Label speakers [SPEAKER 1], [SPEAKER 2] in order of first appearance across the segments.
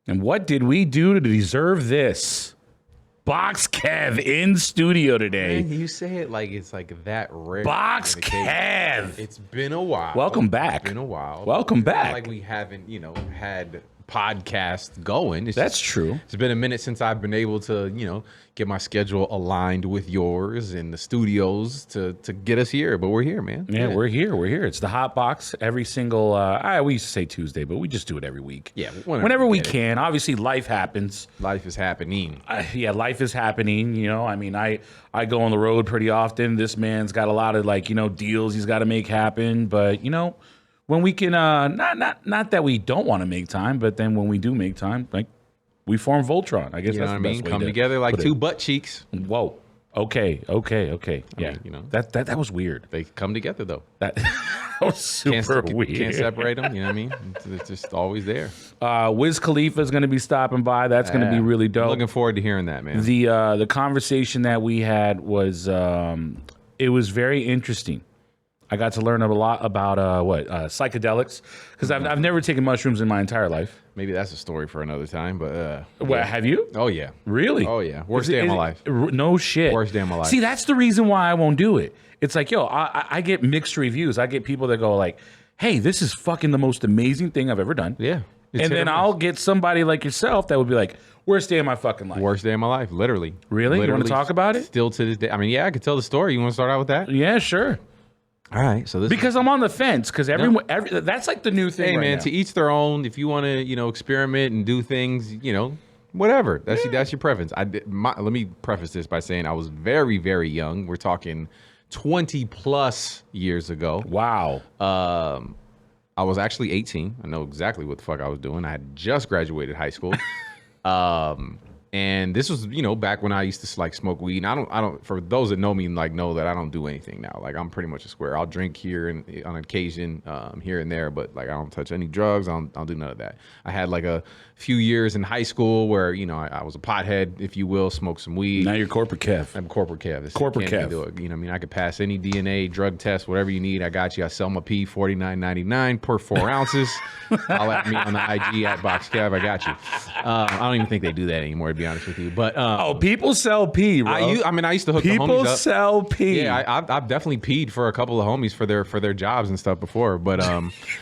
[SPEAKER 1] And what did we do to deserve this? Box Kev in studio today.
[SPEAKER 2] Man, you say it like it's like that rare.
[SPEAKER 1] Box Kev.
[SPEAKER 2] It's been a while.
[SPEAKER 1] Welcome back.
[SPEAKER 2] It's been a while.
[SPEAKER 1] Welcome
[SPEAKER 2] It's not
[SPEAKER 1] back.
[SPEAKER 2] like we haven't, had podcast going.
[SPEAKER 1] That's true.
[SPEAKER 2] It's been a minute since I've been able to, get my schedule aligned with yours and the studios to get us here. But we're here, man.
[SPEAKER 1] Yeah, we're here. We're here. It's the Hot Box every single, we used to say Tuesday, but we just do it every week.
[SPEAKER 2] Yeah.
[SPEAKER 1] Whenever we can. Obviously, life happens.
[SPEAKER 2] Life is happening.
[SPEAKER 1] Life is happening. I go on the road pretty often. This man's got a lot of deals he's got to make happen. But, when we can, not that we don't want to make time, but then when we do make time, we form Voltron. I guess that's the best way
[SPEAKER 2] Come
[SPEAKER 1] to
[SPEAKER 2] together like
[SPEAKER 1] put
[SPEAKER 2] two
[SPEAKER 1] it.
[SPEAKER 2] butt cheeks.
[SPEAKER 1] Whoa. Okay. Yeah. That was weird.
[SPEAKER 2] They come together though.
[SPEAKER 1] That was super weird.
[SPEAKER 2] Can't separate them. You know what I mean? It's just always there.
[SPEAKER 1] Wiz Khalifa is going to be stopping by. That's going to be really dope.
[SPEAKER 2] Looking forward to hearing that, man.
[SPEAKER 1] The conversation that we had was it was very interesting. I got to learn a lot about psychedelics because I've never taken mushrooms in my entire life.
[SPEAKER 2] Maybe that's a story for another time, but
[SPEAKER 1] Have you?
[SPEAKER 2] Oh yeah.
[SPEAKER 1] Really?
[SPEAKER 2] Oh yeah. Worst day of my life.
[SPEAKER 1] No shit.
[SPEAKER 2] Worst day of my life.
[SPEAKER 1] See, that's the reason why I won't do it. It's like, I get mixed reviews. I get people that go like, hey, this is fucking the most amazing thing I've ever done.
[SPEAKER 2] Yeah.
[SPEAKER 1] And then I'll get somebody like yourself that would be like, worst day of my fucking life.
[SPEAKER 2] Worst day of my life, literally.
[SPEAKER 1] Really? You want to talk about it?
[SPEAKER 2] Still to this day. I mean, yeah, I could tell the story. You want to start out with that?
[SPEAKER 1] Yeah, sure.
[SPEAKER 2] All right. So
[SPEAKER 1] because I'm on the fence because that's like the new thing.
[SPEAKER 2] Hey
[SPEAKER 1] right
[SPEAKER 2] man,
[SPEAKER 1] now.
[SPEAKER 2] to each their own. If you want to, experiment and do things, whatever. That's your preference. Let me preface this by saying I was very, very young. We're talking 20 plus years ago.
[SPEAKER 1] Wow.
[SPEAKER 2] I was actually 18. I know exactly what the fuck I was doing. I had just graduated high school. And this was, back when I used to smoke weed. And I don't. For those that know me, know that I don't do anything now. I'm pretty much a square. I'll drink here and on occasion, here and there, but I don't touch any drugs. I don't do none of that. I had a few years in high school where I was a pothead, if you will, smoked some weed.
[SPEAKER 1] Now you're corporate Kev.
[SPEAKER 2] I'm corporate Kev.
[SPEAKER 1] Corporate Kev.
[SPEAKER 2] Do it. I could pass any DNA drug test, whatever you need. I got you. I sell my P $49.99 per 4 ounces. I'll at me on the IG at Box Kev. I got you. I don't even think they do that anymore, to be honest with you. But
[SPEAKER 1] people sell pee, bro.
[SPEAKER 2] I used to hook the homies up.
[SPEAKER 1] People sell pee.
[SPEAKER 2] Yeah, I've definitely peed for a couple of homies for their jobs and stuff before. But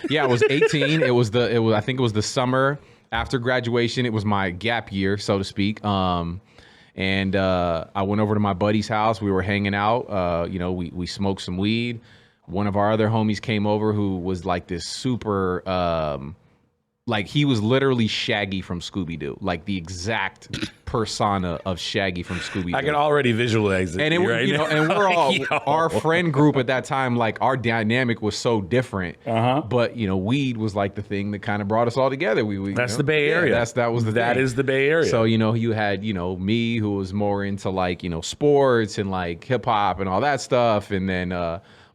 [SPEAKER 2] yeah, I was 18. I think it was the summer after graduation. It was my gap year, so to speak. And I went over to my buddy's house. We were hanging out. We smoked some weed. One of our other homies came over who was this super. He was literally Shaggy from Scooby-Doo, the exact persona of Shaggy from Scooby-Doo.
[SPEAKER 1] I can already visualize it.
[SPEAKER 2] And and we're all our friend group at that time. Our dynamic was so different. But weed was the thing that kind of brought us all together.
[SPEAKER 1] That's the Bay Area. That is the Bay Area.
[SPEAKER 2] So you had me who was more into sports and hip hop and all that stuff, and then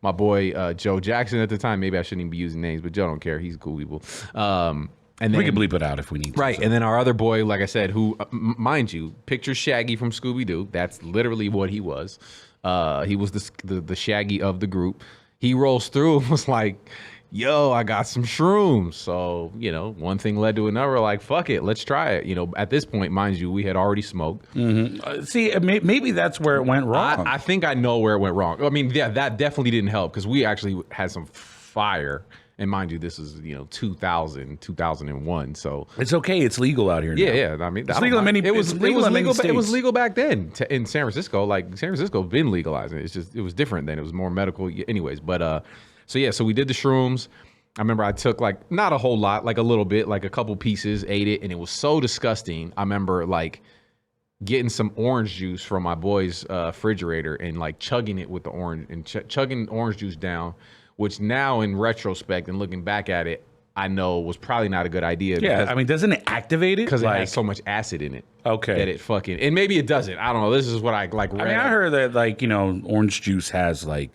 [SPEAKER 2] my boy Joe Jackson at the time. Maybe I shouldn't even be using names, but Joe don't care. He's cool people. And then,
[SPEAKER 1] we can bleep it out if we need to.
[SPEAKER 2] Right. So. And then our other boy, like I said, who, mind you, picture Shaggy from Scooby-Doo. That's literally what he was. He was the Shaggy of the group. He rolls through and was like, yo, I got some shrooms. So, one thing led to another. Fuck it, let's try it. At this point, mind you, we had already smoked.
[SPEAKER 1] Mm-hmm. See, maybe that's where it went wrong.
[SPEAKER 2] I think I know where it went wrong. I mean, yeah, that definitely didn't help because we actually had some fire. And mind you, this is 2000, 2001. So
[SPEAKER 1] it's okay. It's legal out here now.
[SPEAKER 2] Yeah. I mean,
[SPEAKER 1] it's legal in many.
[SPEAKER 2] It was
[SPEAKER 1] legal in many states.
[SPEAKER 2] It was legal back then in San Francisco. San Francisco been legalizing. It's just it was different then. It was more medical. Anyways, but so we did the shrooms. I remember I took not a whole lot, a little bit, a couple pieces, ate it, and it was so disgusting. I remember getting some orange juice from my boy's refrigerator and chugging it with the orange and chugging orange juice down. Which now, in retrospect and looking back at it, I know was probably not a good idea.
[SPEAKER 1] Yeah, I mean, doesn't it activate it?
[SPEAKER 2] Because it has so much acid in it.
[SPEAKER 1] Okay.
[SPEAKER 2] That it fucking... And maybe it doesn't. I don't know. This is what I read.
[SPEAKER 1] I mean, I heard that, orange juice has,
[SPEAKER 2] well,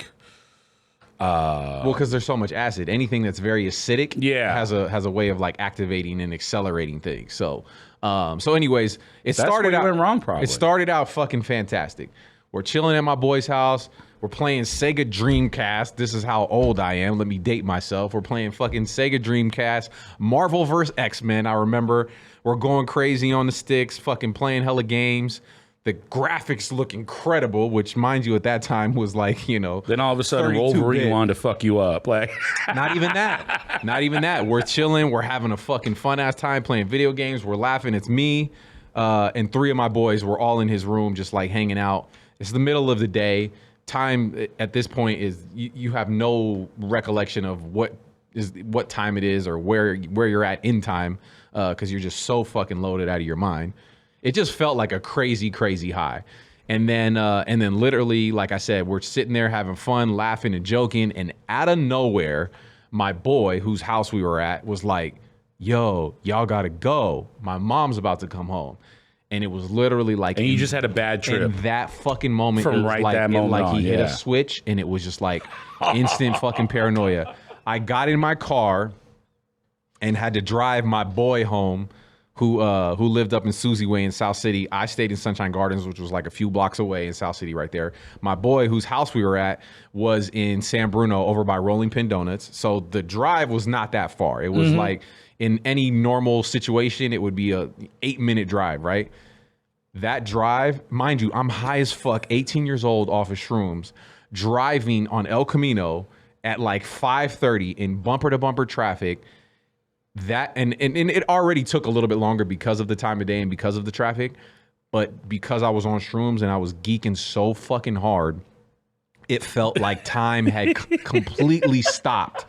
[SPEAKER 2] because there's so much acid. Anything that's very acidic has a way of, activating and accelerating things. So, anyways, it started out...
[SPEAKER 1] went wrong, probably.
[SPEAKER 2] It started out fucking fantastic. We're chilling at my boy's house. We're playing Sega Dreamcast. This is how old I am. Let me date myself. We're playing fucking Sega Dreamcast, Marvel vs. X-Men. I remember we're going crazy on the sticks, fucking playing hella games. The graphics look incredible, which, mind you, at that time was like, you know.
[SPEAKER 1] Then all of a sudden, Wolverine wanted to fuck you up. Like,
[SPEAKER 2] not even that. Not even that. We're chilling. We're having a fucking fun ass time playing video games. We're laughing. It's me and 3 of my boys. We're all in his room, just like hanging out. It's the middle of the day. Time at this point is you have no recollection of what time it is or where you're at in time because you're just so fucking loaded out of your mind. It just felt like a crazy high. And then literally, like I said, we're sitting there having fun, laughing and joking. And out of nowhere, my boy, whose house we were at, was like, yo, y'all gotta go. My mom's about to come home. And it was literally like...
[SPEAKER 1] And you just had a bad trip.
[SPEAKER 2] In that fucking moment,
[SPEAKER 1] From
[SPEAKER 2] it was
[SPEAKER 1] right
[SPEAKER 2] like,
[SPEAKER 1] that moment on,
[SPEAKER 2] he hit a switch and it was just like instant fucking paranoia. I got in my car and had to drive my boy home who lived up in Susie Way in South City. I stayed in Sunshine Gardens, which was like a few blocks away in South City right there. My boy, whose house we were at, was in San Bruno over by Rolling Pin Donuts. So the drive was not that far. It was like, in any normal situation, it would be a 8-minute drive, right? That drive, mind you, I'm high as fuck, 18 years old off of shrooms, driving on El Camino at like 5:30 in bumper-to-bumper traffic. That and it already took a little bit longer because of the time of day and because of the traffic, but because I was on shrooms and I was geeking so fucking hard, it felt like time had completely stopped,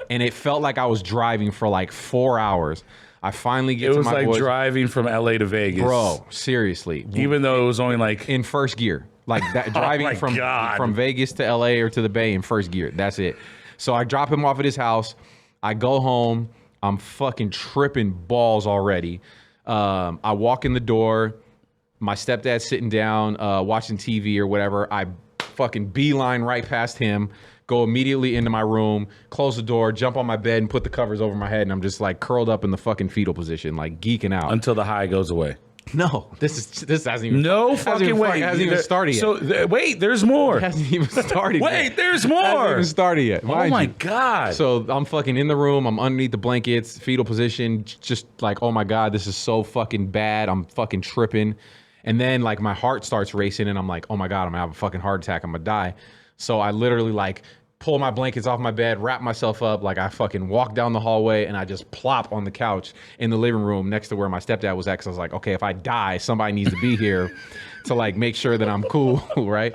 [SPEAKER 2] and it felt like I was driving for like 4 hours. I finally get to my boys.
[SPEAKER 1] It was like driving from LA to Vegas,
[SPEAKER 2] bro. Seriously,
[SPEAKER 1] even though it was only like
[SPEAKER 2] in first gear, like that driving from Vegas to LA or to the Bay in first gear. That's it. So I drop him off at his house. I go home. I'm fucking tripping balls already. I walk in the door. My stepdad's sitting down, watching TV or whatever. I fucking beeline right past him, go immediately into my room, close the door, jump on my bed and put the covers over my head. And I'm just like curled up in the fucking fetal position, like geeking out.
[SPEAKER 1] Until the high goes away.
[SPEAKER 2] No, this hasn't even.
[SPEAKER 1] No fucking way.
[SPEAKER 2] Hasn't even started yet.
[SPEAKER 1] So wait, there's more.
[SPEAKER 2] It hasn't even started yet.
[SPEAKER 1] Wait, there's more.
[SPEAKER 2] Hasn't even started yet.
[SPEAKER 1] Oh my God.
[SPEAKER 2] So I'm fucking in the room. I'm underneath the blankets, fetal position, just like, oh my God, this is so fucking bad. I'm fucking tripping. And then like my heart starts racing and I'm like, oh my God, I'm gonna have a fucking heart attack. I'm gonna die. So I literally like pull my blankets off my bed, wrap myself up, like I fucking walk down the hallway and I just plop on the couch in the living room next to where my stepdad was at. Cause I was like, okay, if I die, somebody needs to be here to like make sure that I'm cool, right?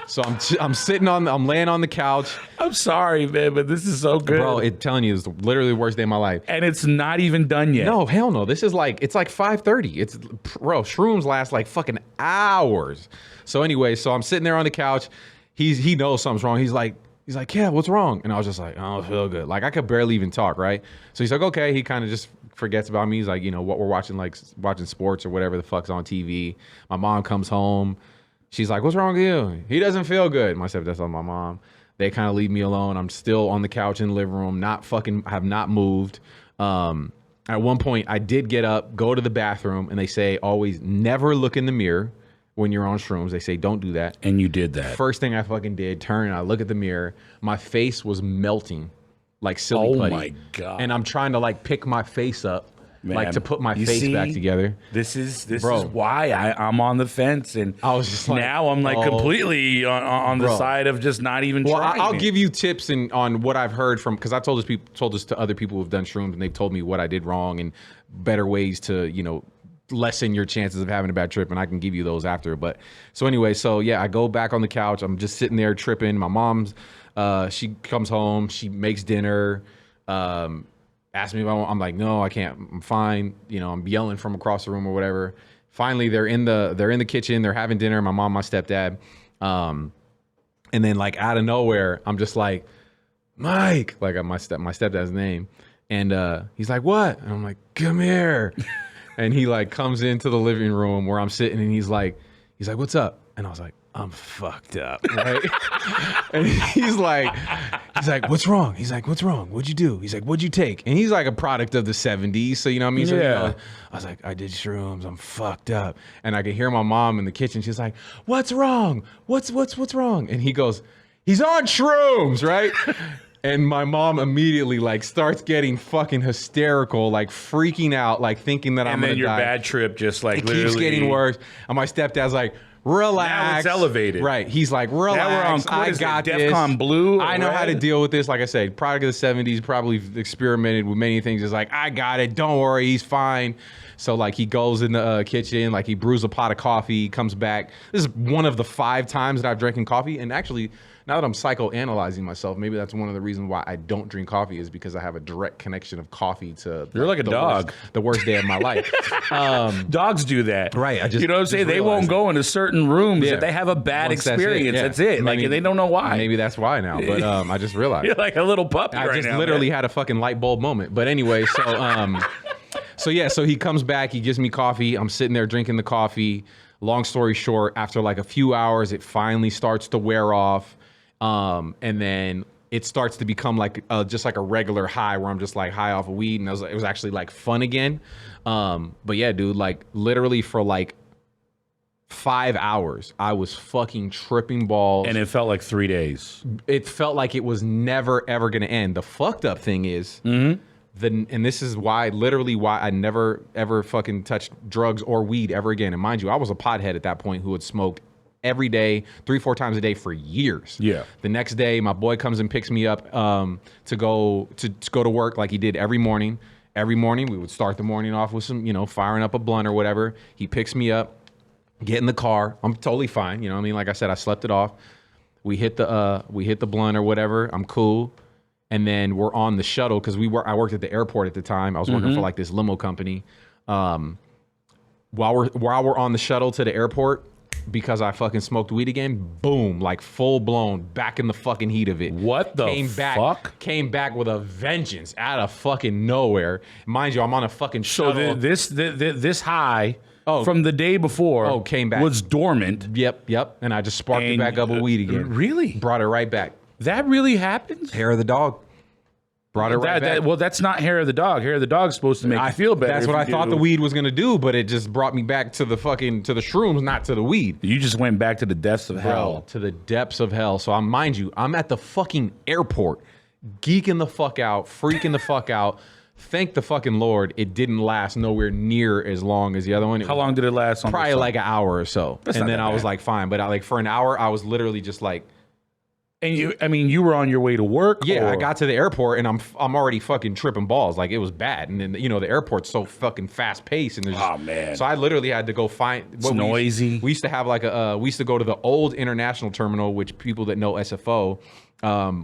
[SPEAKER 2] So I'm laying on the couch.
[SPEAKER 1] I'm sorry, man, but this is so good.
[SPEAKER 2] Bro, telling you, it's literally the worst day of my life.
[SPEAKER 1] And it's not even done yet.
[SPEAKER 2] No, hell no. This is like, it's like 5:30. Bro, shrooms last like fucking hours. So anyway, so I'm sitting there on the couch. He knows something's wrong. He's like, yeah, what's wrong? And I was just like, I don't feel good. Like I could barely even talk, right? So he's like, okay. He kind of just forgets about me. He's like, you know, what we're watching, like watching sports or whatever the fuck's on TV. My mom comes home. She's like, what's wrong with you? He doesn't feel good. My stepdad's on my mom. They kind of leave me alone. I'm still on the couch in the living room, have not moved. At one point, I did get up, go to the bathroom, and they say always never look in the mirror when you're on shrooms. They say don't do that.
[SPEAKER 1] And you did that.
[SPEAKER 2] First thing I fucking did, turn, I look at the mirror. My face was melting like silly putty. Oh my God. And I'm trying to like pick my face up. Man, like to put my face back together.
[SPEAKER 1] This is why I'm on the fence, and
[SPEAKER 2] I was just like,
[SPEAKER 1] now I'm like completely on the side of just not even trying.
[SPEAKER 2] I'll give you tips on what I've heard from, because I told this to other people who've done shrooms, and they've told me what I did wrong and better ways to, you know, lessen your chances of having a bad trip, and I can give you those after. But so anyway, so yeah, I go back on the couch. I'm just sitting there tripping. My mom's she comes home, she makes dinner. Asked me if I want, I'm like, no, I can't. I'm fine. You know, I'm yelling from across the room or whatever. Finally, they're in the kitchen. They're having dinner. My mom, my stepdad. And then like out of nowhere, I'm just like, Mike, like my stepdad's name. And he's like, what? And I'm like, come here. And he like comes into the living room where I'm sitting, and he's like, what's up? And I was like, I'm fucked up, right? And he's like, He's like, what's wrong? He's like, what's wrong? What'd you do? He's like, what'd you take? And he's like a product of the 70s. So, you know what I mean? So,
[SPEAKER 1] Yeah.
[SPEAKER 2] I was like, I did shrooms. I'm fucked up. And I could hear my mom in the kitchen. She's like, what's wrong? What's wrong? And he goes, he's on shrooms, right? And my mom immediately like starts getting fucking hysterical, like freaking out, like thinking that I'm gonna die.
[SPEAKER 1] And then your bad trip just like
[SPEAKER 2] it
[SPEAKER 1] literally
[SPEAKER 2] keeps getting worse. And my stepdad's like, relax.
[SPEAKER 1] Now it's elevated.
[SPEAKER 2] Right. He's like, relax.
[SPEAKER 1] Now we're on,
[SPEAKER 2] I got this.
[SPEAKER 1] DEFCON blue.
[SPEAKER 2] I know how to
[SPEAKER 1] red?
[SPEAKER 2] deal with this. Like I said, product of the 70s, probably experimented with many things. It's like, I got it. Don't worry. He's fine. So like he goes in the kitchen, like he brews a pot of coffee, comes back. This is one of the 5 times that I've drinking coffee. And actually, now that I'm psychoanalyzing myself, maybe that's one of the reasons why I don't drink coffee is because I have a direct connection of coffee to
[SPEAKER 1] You're like a dog.
[SPEAKER 2] the worst day of my life.
[SPEAKER 1] Dogs do that.
[SPEAKER 2] Right, I just-
[SPEAKER 1] you know what I'm saying?
[SPEAKER 2] just
[SPEAKER 1] They won't
[SPEAKER 2] realized
[SPEAKER 1] go into certain rooms
[SPEAKER 2] Yeah.
[SPEAKER 1] if they have a bad
[SPEAKER 2] Once that's it,
[SPEAKER 1] experience.
[SPEAKER 2] yeah.
[SPEAKER 1] That's it. Like,
[SPEAKER 2] Maybe-
[SPEAKER 1] they don't know why.
[SPEAKER 2] Maybe that's why now. But I just realized.
[SPEAKER 1] You're like a little puppy
[SPEAKER 2] I
[SPEAKER 1] right
[SPEAKER 2] just
[SPEAKER 1] now.
[SPEAKER 2] literally
[SPEAKER 1] man.
[SPEAKER 2] had a fucking light bulb moment. But anyway, so he comes back, he gives me coffee. I'm sitting there drinking the coffee. Long story short, after like a few hours, it finally starts to wear off. And then it starts to become like just like a regular high where I'm just like high off of weed. And it was actually like fun again. But yeah, dude, like literally for like 5 hours, I was fucking tripping balls.
[SPEAKER 1] And it felt like 3 days.
[SPEAKER 2] It felt like it was never ever gonna end. The fucked up thing is, and this is why I never ever fucking touched drugs or weed ever again. And mind you, I was a pothead at that point who had smoked every day, 3-4 times a day for years.
[SPEAKER 1] Yeah.
[SPEAKER 2] The next day, my boy comes and picks me up to go to work like he did every morning. Every morning, we would start the morning off with some, firing up a blunt or whatever. He picks me up, get in the car. I'm totally fine. You know what I mean? Like I said, I slept it off. We hit the blunt or whatever. I'm cool. And then we're on the shuttle because I worked at the airport at the time. I was working for like this limo company. While we're on the shuttle to the airport, because I fucking smoked weed again, boom, like full blown back in the fucking heat of it.
[SPEAKER 1] What the fuck?
[SPEAKER 2] Came back with a vengeance out of fucking nowhere. Mind you, I'm on a fucking
[SPEAKER 1] So
[SPEAKER 2] shuttle.
[SPEAKER 1] this high from the day before
[SPEAKER 2] came back.
[SPEAKER 1] was dormant.
[SPEAKER 2] Yep. And I just sparked it back up with weed again.
[SPEAKER 1] Really?
[SPEAKER 2] Brought it right back.
[SPEAKER 1] That really happens?
[SPEAKER 2] Hair of the dog. Brought it right back.
[SPEAKER 1] Well, that's not hair of the dog. Hair of the dog's supposed to make you feel better.
[SPEAKER 2] That's what I thought the weed was gonna do, but it just brought me back to the shrooms, not to the weed.
[SPEAKER 1] You just went back to the depths of hell.
[SPEAKER 2] To the depths of hell. So mind you, I'm at the fucking airport, geeking the fuck out, freaking the fuck out. Thank the fucking Lord, it didn't last nowhere near as long as the other one.
[SPEAKER 1] How long did it last? On
[SPEAKER 2] Probably like an hour or so.
[SPEAKER 1] That's
[SPEAKER 2] and
[SPEAKER 1] not
[SPEAKER 2] then
[SPEAKER 1] that
[SPEAKER 2] I was
[SPEAKER 1] bad.
[SPEAKER 2] like, fine. But for an hour, I was literally just like,
[SPEAKER 1] And you were on your way to work?
[SPEAKER 2] yeah,
[SPEAKER 1] or?
[SPEAKER 2] I got to the airport and I'm already fucking tripping balls. Like it was bad. And then, the airport's so fucking fast paced. And there's
[SPEAKER 1] Oh, man.
[SPEAKER 2] So I literally had to go find.
[SPEAKER 1] It's noisy.
[SPEAKER 2] We used to have we used to go to the old international terminal, which people that know SFO,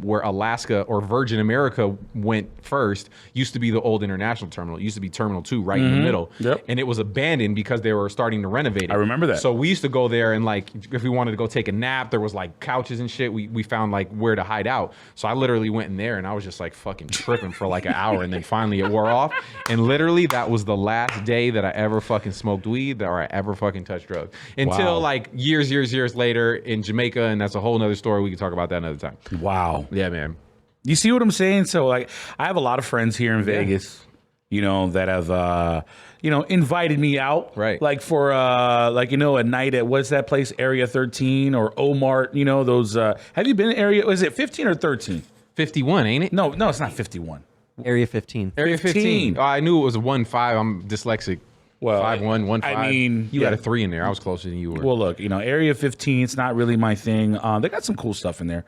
[SPEAKER 2] where Alaska or Virgin America went first, used to be the old international terminal. It used to be Terminal 2 right in the middle.
[SPEAKER 1] Yep.
[SPEAKER 2] And it was abandoned because they were starting to renovate it.
[SPEAKER 1] I remember that.
[SPEAKER 2] So we used to go there and like, if we wanted to go take a nap, there was like couches and shit. We found like where to hide out. So I literally went in there and I was just like fucking tripping for like an hour. And then finally it wore off. And literally that was the last day that I ever fucking smoked weed or I ever fucking touched drugs. Until
[SPEAKER 1] Wow.
[SPEAKER 2] like years later in Jamaica. And that's a whole nother story. We can talk about that another time.
[SPEAKER 1] Wow.
[SPEAKER 2] Yeah, man.
[SPEAKER 1] You see what I'm saying? So like, I have a lot of friends here in Vegas, that have, invited me out.
[SPEAKER 2] Right.
[SPEAKER 1] Like for, a night at, what's that place? Area 13 or Omart, those, have you been was it 15 or 13?
[SPEAKER 2] 51, ain't it?
[SPEAKER 1] No, it's not 51.
[SPEAKER 3] Area 15.
[SPEAKER 2] Area 15. Oh, I knew it was a 1-5. I'm dyslexic.
[SPEAKER 1] Well,
[SPEAKER 2] 5-1, 1-5.
[SPEAKER 1] I mean,
[SPEAKER 2] you
[SPEAKER 1] yeah.
[SPEAKER 2] had a 3 in there. I was closer than you were.
[SPEAKER 1] Well, look, Area 15, it's not really my thing. They got some cool stuff in there.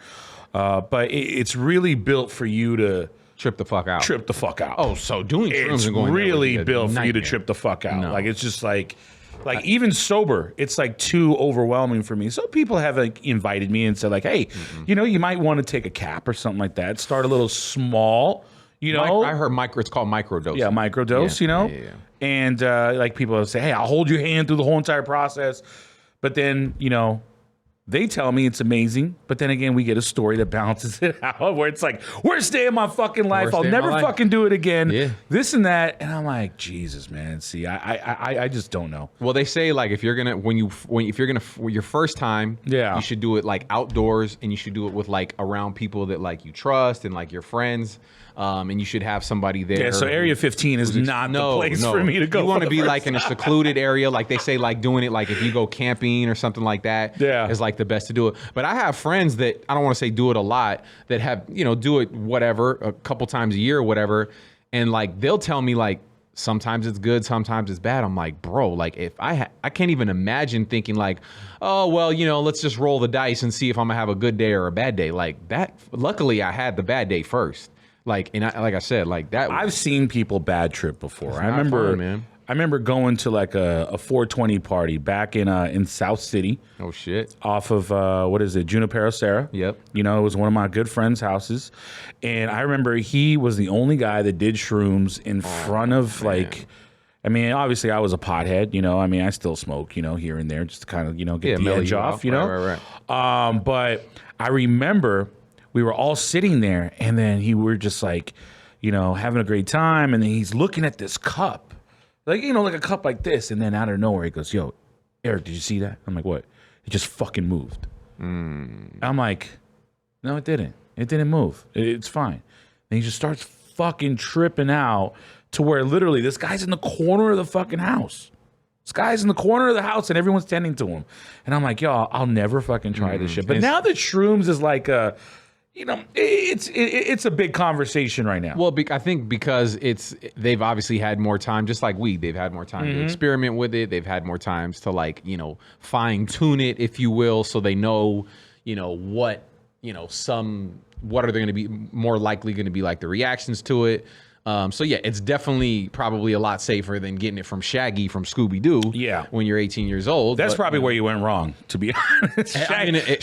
[SPEAKER 1] But it's really built for you to
[SPEAKER 2] trip the fuck out.
[SPEAKER 1] trip the fuck out.
[SPEAKER 2] Oh, so doing shrooms
[SPEAKER 1] It's
[SPEAKER 2] and going there would
[SPEAKER 1] really
[SPEAKER 2] be a
[SPEAKER 1] built for you to
[SPEAKER 2] nightmare.
[SPEAKER 1] trip the fuck out.
[SPEAKER 2] No.
[SPEAKER 1] Like, it's just like even sober, it's like too overwhelming for me. So people have like invited me and said like, hey, you might want to take a cap or something like that. Start a little small,
[SPEAKER 2] I heard it's called microdose.
[SPEAKER 1] Yeah, microdose,
[SPEAKER 2] Yeah.
[SPEAKER 1] And like people will say, hey, I'll hold your hand through the whole entire process. But then, They tell me it's amazing, but then again, we get a story that balances it out where it's like, worst day of my fucking life.
[SPEAKER 2] Worst
[SPEAKER 1] I'll
[SPEAKER 2] day of my
[SPEAKER 1] never
[SPEAKER 2] life.
[SPEAKER 1] fucking do it again.
[SPEAKER 2] Yeah.
[SPEAKER 1] This and that. And I'm like, Jesus, man. See, I just don't know.
[SPEAKER 2] Well, they say like if you're gonna your first time,
[SPEAKER 1] Yeah.
[SPEAKER 2] you should do it like outdoors, and you should do it with like around people that like you trust and like your friends, and you should have somebody there.
[SPEAKER 1] Yeah, so Area 15 is not the place for me to go.
[SPEAKER 2] You want
[SPEAKER 1] for
[SPEAKER 2] to
[SPEAKER 1] the
[SPEAKER 2] be
[SPEAKER 1] first
[SPEAKER 2] like in a secluded area, like they say, like doing it like if you go camping or something like that.
[SPEAKER 1] Yeah.
[SPEAKER 2] Is like the best to do it. But I have friends that I don't want to say do it a lot, that have do it whatever a couple times a year or whatever, and like they'll tell me like sometimes it's good, sometimes it's bad. I'm like, bro, like if I can't even imagine thinking like, oh well, let's just roll the dice and see if I'm gonna have a good day or a bad day. Like that. Luckily, I had the bad day first. Like like I said, like that.
[SPEAKER 1] I've seen people bad trip before. I
[SPEAKER 2] not
[SPEAKER 1] remember,
[SPEAKER 2] fun, man.
[SPEAKER 1] I remember going to like a 420 party back in South City.
[SPEAKER 2] Oh shit.
[SPEAKER 1] Off of what is it, Junipero Serra.
[SPEAKER 2] Yep.
[SPEAKER 1] It was one of my good friends' houses, and I remember he was the only guy that did shrooms in front of like. I mean, obviously, I was a pothead. I mean, I still smoke. Here and there, just to kind of get the
[SPEAKER 2] mellow
[SPEAKER 1] edge
[SPEAKER 2] you
[SPEAKER 1] off.
[SPEAKER 2] Right.
[SPEAKER 1] But I remember we were all sitting there, and then we're just like, having a great time, and then he's looking at this cup. Like, like a cup like this. And then out of nowhere, he goes, yo, Eric, did you see that? I'm like, what? It just fucking moved. I'm like, no, it didn't. It didn't move. It's fine. And he just starts fucking tripping out to where literally this guy's in the corner of the fucking house. This guy's in the corner of the house and everyone's tending to him. And I'm like, yo, I'll never fucking try this shit. But now that shrooms is like a... it's a big conversation right now.
[SPEAKER 2] Well, I think because they've obviously had more time, just like weed. They've had more time to experiment with it. They've had more times to fine tune it, if you will, so they know, what are they going to be more likely going to be like the reactions to it. So yeah, it's definitely probably a lot safer than getting it from Shaggy from Scooby-Doo.
[SPEAKER 1] Yeah.
[SPEAKER 2] When you're 18 years old.
[SPEAKER 1] That's probably where you went wrong, to be honest.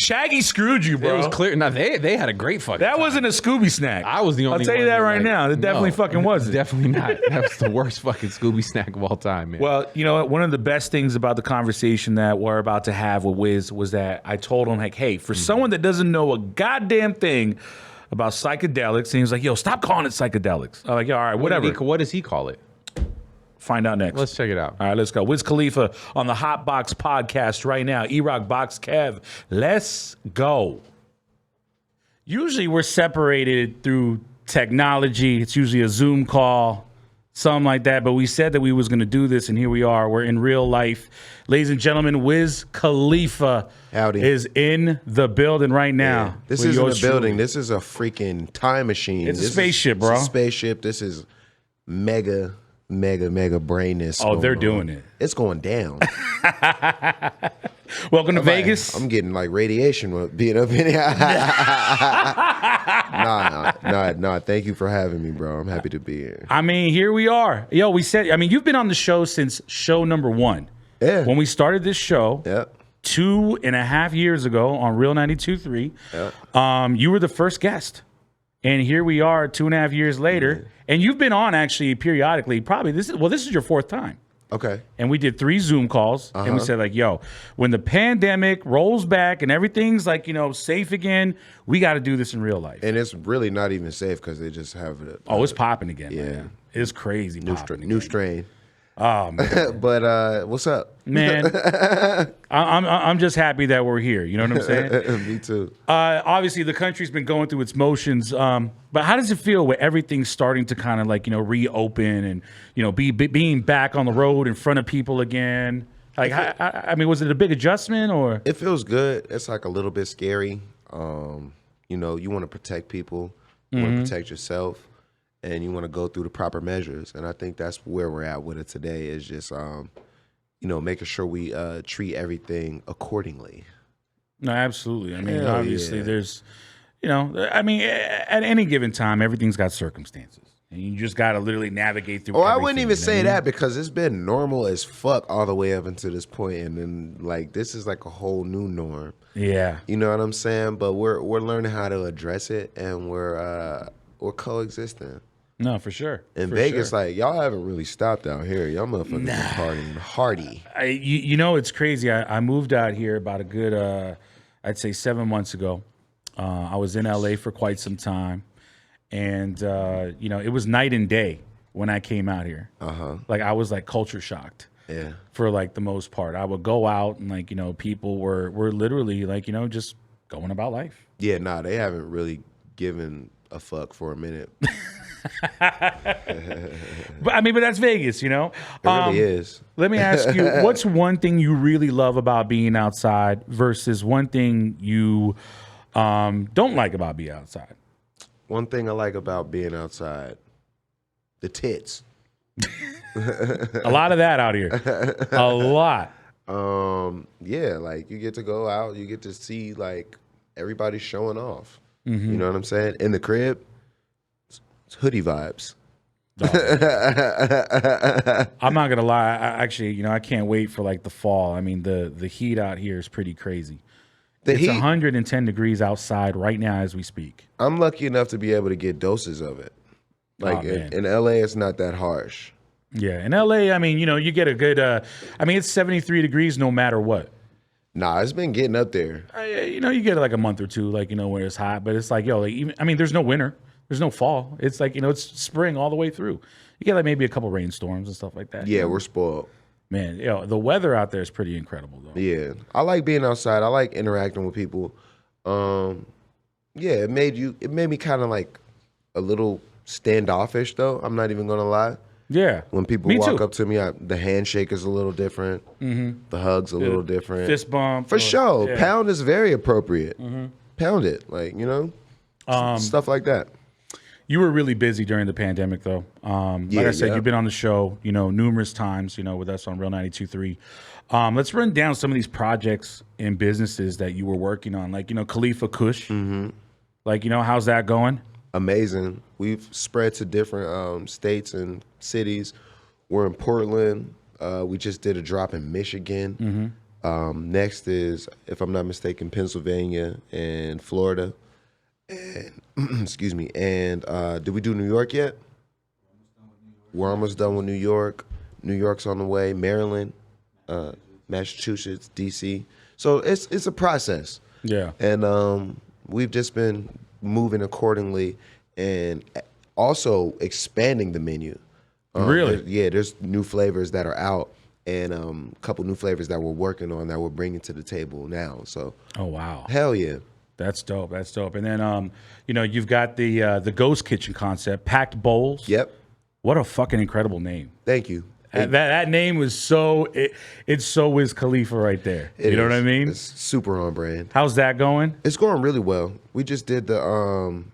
[SPEAKER 1] Shaggy screwed you, bro.
[SPEAKER 2] It was clear. No, they had a great fucking
[SPEAKER 1] That
[SPEAKER 2] time.
[SPEAKER 1] wasn't a Scooby snack.
[SPEAKER 2] I was the only one.
[SPEAKER 1] I'll tell you that right now. It definitely fucking wasn't.
[SPEAKER 2] Definitely not. That was the worst fucking Scooby snack of all time, man.
[SPEAKER 1] Well, you know what? One of the best things about the conversation that we're about to have with Wiz was that I told him, like, hey, for someone that doesn't know a goddamn thing about psychedelics, and he was like, yo, stop calling it psychedelics. I'm like, yeah, all right, whatever.
[SPEAKER 2] What does he call it?
[SPEAKER 1] Find out next.
[SPEAKER 2] Let's check it out.
[SPEAKER 1] All right, let's go. Wiz Khalifa on the Hot Box podcast right now. E-Rock Box Kev. Let's go. Usually we're separated through technology. It's usually a Zoom call, something like that. But we said that we was going to do this, and here we are. We're in real life. Ladies and gentlemen, Wiz Khalifa is in the building right now.
[SPEAKER 3] Yeah. This isn't a building. This is a freaking time machine.
[SPEAKER 1] It's a spaceship, bro.
[SPEAKER 3] It's a spaceship. This is mega brainness.
[SPEAKER 1] Oh, they're doing it.
[SPEAKER 3] It's going down.
[SPEAKER 1] Welcome to Vegas.
[SPEAKER 3] I'm getting like radiation with being up in here. Nah. Thank you for having me, bro. I'm happy to be here.
[SPEAKER 1] I mean, here we are. Yo, you've been on the show since show number 1.
[SPEAKER 3] Yeah.
[SPEAKER 1] When we started this show.
[SPEAKER 3] Yep.
[SPEAKER 1] 2.5 years ago on Real 92.3, you were the first guest. And here we are 2.5 years later. And you've been on actually periodically, probably this is your 4th time.
[SPEAKER 3] Okay.
[SPEAKER 1] And we did 3 Zoom calls and we said like, yo, when the pandemic rolls back and everything's like, safe again, we got to do this in real life.
[SPEAKER 3] And it's really not even safe because they just have it.
[SPEAKER 1] It's popping again,
[SPEAKER 3] yeah.
[SPEAKER 1] man. It's crazy.
[SPEAKER 3] New strain.
[SPEAKER 1] Oh, man.
[SPEAKER 3] But what's up?
[SPEAKER 1] Man, I'm just happy that we're here. You know what I'm saying?
[SPEAKER 3] Me too.
[SPEAKER 1] Obviously, the country's been going through its motions. But how does it feel when everything's starting to kind of like, reopen and, being back on the road in front of people again? Like, I mean, was it a big adjustment or?
[SPEAKER 3] It feels good. It's like a little bit scary. You want to protect people. You want to protect yourself. And you want to go through the proper measures. And I think that's where we're at with it today is just, making sure we treat everything accordingly.
[SPEAKER 1] No, absolutely. I mean,
[SPEAKER 3] Hell
[SPEAKER 1] obviously
[SPEAKER 3] yeah.
[SPEAKER 1] there's, at any given time, everything's got circumstances. And you just got to literally navigate through
[SPEAKER 3] I wouldn't
[SPEAKER 1] everything,
[SPEAKER 3] even say that because it's been normal as fuck all the way up until this point. And then, like, this is like a whole new norm.
[SPEAKER 1] Yeah.
[SPEAKER 3] You know what I'm saying? But we're learning how to address it, and we're coexisting.
[SPEAKER 1] No, for sure.
[SPEAKER 3] In
[SPEAKER 1] For
[SPEAKER 3] Vegas,
[SPEAKER 1] sure.
[SPEAKER 3] like, y'all haven't really stopped out here. Y'all motherfuckers been partying hardy.
[SPEAKER 1] It's crazy. I moved out here about a good I'd say 7 months ago. I was in LA for quite some time, and it was night and day when I came out here. Like I was like culture shocked.
[SPEAKER 3] Yeah.
[SPEAKER 1] For like the most part, I would go out and like people were literally like just going about life.
[SPEAKER 3] Yeah, nah, they haven't really given a fuck for a minute.
[SPEAKER 1] But that's Vegas,
[SPEAKER 3] It really is.
[SPEAKER 1] Let me ask you, what's one thing you really love about being outside versus one thing you don't like about being outside?
[SPEAKER 3] One thing I like about being outside, the tits.
[SPEAKER 1] A lot of that out here. A lot.
[SPEAKER 3] Yeah, like you get to go out, you get to see like everybody showing off. You know what I'm saying? In the crib, it's hoodie vibes.
[SPEAKER 1] I'm not gonna lie. I can't wait for like the fall. I mean, the heat out here is pretty crazy. It's 110 degrees outside right now as we speak.
[SPEAKER 3] I'm lucky enough to be able to get doses of it. Like in LA, it's not that harsh.
[SPEAKER 1] Yeah, in LA, I mean, you get a good. It's 73 degrees no matter what.
[SPEAKER 3] Nah, it's been getting up there.
[SPEAKER 1] You get like a month or two, like where it's hot, but it's like there's no winter, there's no fall. It's like it's spring all the way through. You get like maybe a couple rainstorms and stuff like that.
[SPEAKER 3] Yeah, we're spoiled.
[SPEAKER 1] Man, the weather out there is pretty incredible though.
[SPEAKER 3] Yeah, I like being outside. I like interacting with people. It made me kind of like a little standoffish though. I'm not even gonna lie.
[SPEAKER 1] Yeah.
[SPEAKER 3] When people walk up to me, the handshake is a little different. The hug's a little different.
[SPEAKER 1] Fist bump.
[SPEAKER 3] For sure. Yeah. Pound is very appropriate. Pound it. Like, stuff like that.
[SPEAKER 1] You were really busy during the pandemic, though. Like I said, you've been on the show, numerous times, with us on Real 92.3. Let's run down some of these projects and businesses that you were working on. Like, Khalifa Kush. Like, how's that going?
[SPEAKER 3] Amazing. We've spread to different states and cities. We're in Portland. We just did a drop in Michigan. Next is, if I'm not mistaken, Pennsylvania and Florida. And excuse me. And did we do New York yet? We're almost done with New York. New York's on the way. Maryland, Massachusetts, DC. So it's a process.
[SPEAKER 1] Yeah.
[SPEAKER 3] And we've just been moving accordingly and also expanding the menu.
[SPEAKER 1] Really?
[SPEAKER 3] There's new flavors that are out and a couple new flavors that we're working on that we're bringing to the table now. So,
[SPEAKER 1] oh wow,
[SPEAKER 3] hell yeah,
[SPEAKER 1] that's dope. That's dope. And then you've got the ghost kitchen concept, Packed Bowls.
[SPEAKER 3] Yep.
[SPEAKER 1] What a fucking incredible name.
[SPEAKER 3] Thank you.
[SPEAKER 1] That name was it's so Wiz Khalifa right there. You know what I mean?
[SPEAKER 3] It's super on brand.
[SPEAKER 1] How's that going?
[SPEAKER 3] It's going really well. We just did the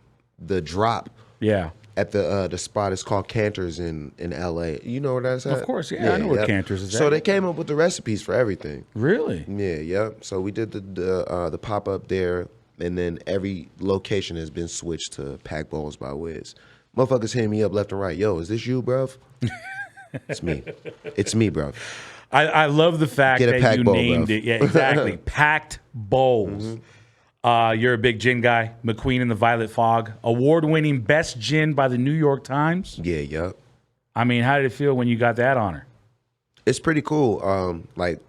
[SPEAKER 3] drop.
[SPEAKER 1] Yeah.
[SPEAKER 3] At the spot. It's called Cantor's in LA. You know where that's at?
[SPEAKER 1] Of course, yeah. I know where Cantor's is at.
[SPEAKER 3] So they came up with the recipes for everything.
[SPEAKER 1] Really?
[SPEAKER 3] Yeah. So we did the pop up there, and then every location has been switched to Packed Bowls by Wiz. Motherfuckers hitting me up left and right. Yo, is this you, bruv? It's me. It's me, bruv.
[SPEAKER 1] I love the fact that you
[SPEAKER 3] bowl,
[SPEAKER 1] named
[SPEAKER 3] bruv.
[SPEAKER 1] it. Yeah, exactly. Packed Bowls. You're a big gin guy. McQueen and the Violet Fog. Award-winning Best Gin by the New York Times.
[SPEAKER 3] Yeah, yup.
[SPEAKER 1] I mean, how did it feel when you got that honor?
[SPEAKER 3] It's pretty cool. Like,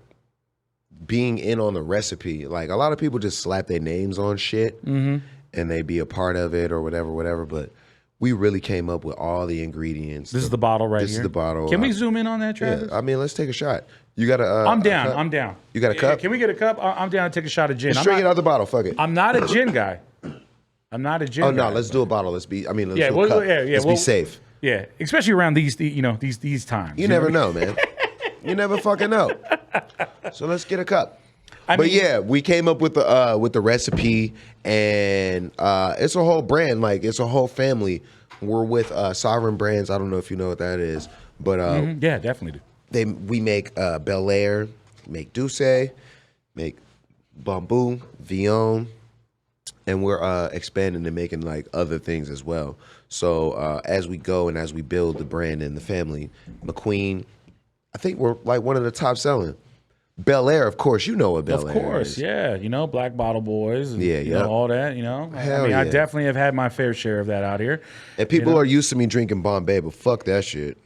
[SPEAKER 3] being in on the recipe. Like, a lot of people just slap their names on shit and they be a part of it or whatever. But we really came up with all the ingredients.
[SPEAKER 1] This is the bottle right here?
[SPEAKER 3] This is the bottle.
[SPEAKER 1] Can we zoom in on that, Travis?
[SPEAKER 3] Yeah, I mean, let's take a shot. You got a
[SPEAKER 1] I'm down.
[SPEAKER 3] cup?
[SPEAKER 1] I'm down.
[SPEAKER 3] You got a cup?
[SPEAKER 1] Can we get a cup? I'm down to take a shot of gin.
[SPEAKER 3] Just drink it out of the bottle. Fuck it.
[SPEAKER 1] I'm not a gin guy. I'm not a gin guy.
[SPEAKER 3] Oh, no, let's do a bottle. Let's do a cup.
[SPEAKER 1] Yeah,
[SPEAKER 3] Let's be safe.
[SPEAKER 1] Yeah, especially around these times.
[SPEAKER 3] You never know, man. You never fucking know. So let's get a cup. But yeah, we came up with the recipe, and it's a whole brand. Like, it's a whole family. We're with Sovereign Brands. I don't know if you know what that is, but
[SPEAKER 1] yeah, definitely do.
[SPEAKER 3] We make Bel Air, make Douce, make Bamboo, Vion, and we're expanding and making like other things as well. So as we go and as we build the brand and the family, McQueen, I think we're like one of the top selling. Bel Air, of course, you know what Bel Air is.
[SPEAKER 1] Of course, yeah. Black Bottle Boys. And, all that,
[SPEAKER 3] Hell
[SPEAKER 1] I
[SPEAKER 3] yeah.
[SPEAKER 1] definitely have had my fair share of that out here.
[SPEAKER 3] And people are used to me drinking Bombay, but fuck that shit.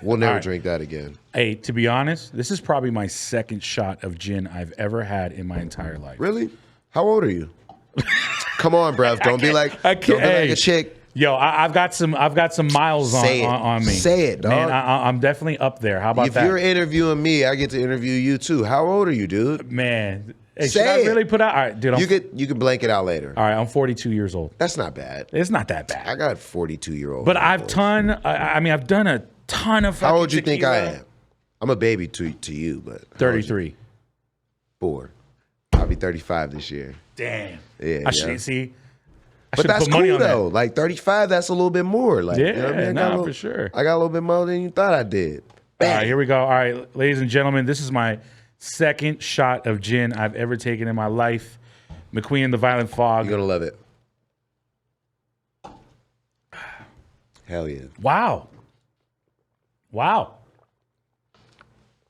[SPEAKER 3] We'll never drink that again.
[SPEAKER 1] Hey, to be honest, this is probably my second shot of gin I've ever had in my entire life.
[SPEAKER 3] Really? How old are you? Come on, bruv. Don't be like, don't be like a chick.
[SPEAKER 1] Yo, I've got some miles on me.
[SPEAKER 3] Say it, dog.
[SPEAKER 1] Man, I'm definitely up there. How about
[SPEAKER 3] if
[SPEAKER 1] that?
[SPEAKER 3] If you're interviewing me, I get to interview you too. How old are you, dude?
[SPEAKER 1] Man, hey,
[SPEAKER 3] say
[SPEAKER 1] should I
[SPEAKER 3] it.
[SPEAKER 1] Really put out? All right, dude.
[SPEAKER 3] You can blank it out later.
[SPEAKER 1] All right, I'm 42 years old.
[SPEAKER 3] That's not bad.
[SPEAKER 1] It's not that bad.
[SPEAKER 3] I got 42-year-old.
[SPEAKER 1] But I've done a ton of.
[SPEAKER 3] How old you
[SPEAKER 1] tequila.
[SPEAKER 3] think I am? I'm a baby to you, but
[SPEAKER 1] 33.
[SPEAKER 3] 4. I'll be 35 this year.
[SPEAKER 1] Damn.
[SPEAKER 3] Yeah.
[SPEAKER 1] I should see.
[SPEAKER 3] But that's cool though. Like 35, that's a little bit more. Like,
[SPEAKER 1] yeah,
[SPEAKER 3] you know what I mean?
[SPEAKER 1] for sure.
[SPEAKER 3] I got a little bit more than you thought I did. Bang.
[SPEAKER 1] All right, here we go. All right, ladies and gentlemen, this is my second shot of gin I've ever taken in my life. McQueen the Violent Fog.
[SPEAKER 3] You're gonna love it. Hell yeah.
[SPEAKER 1] Wow.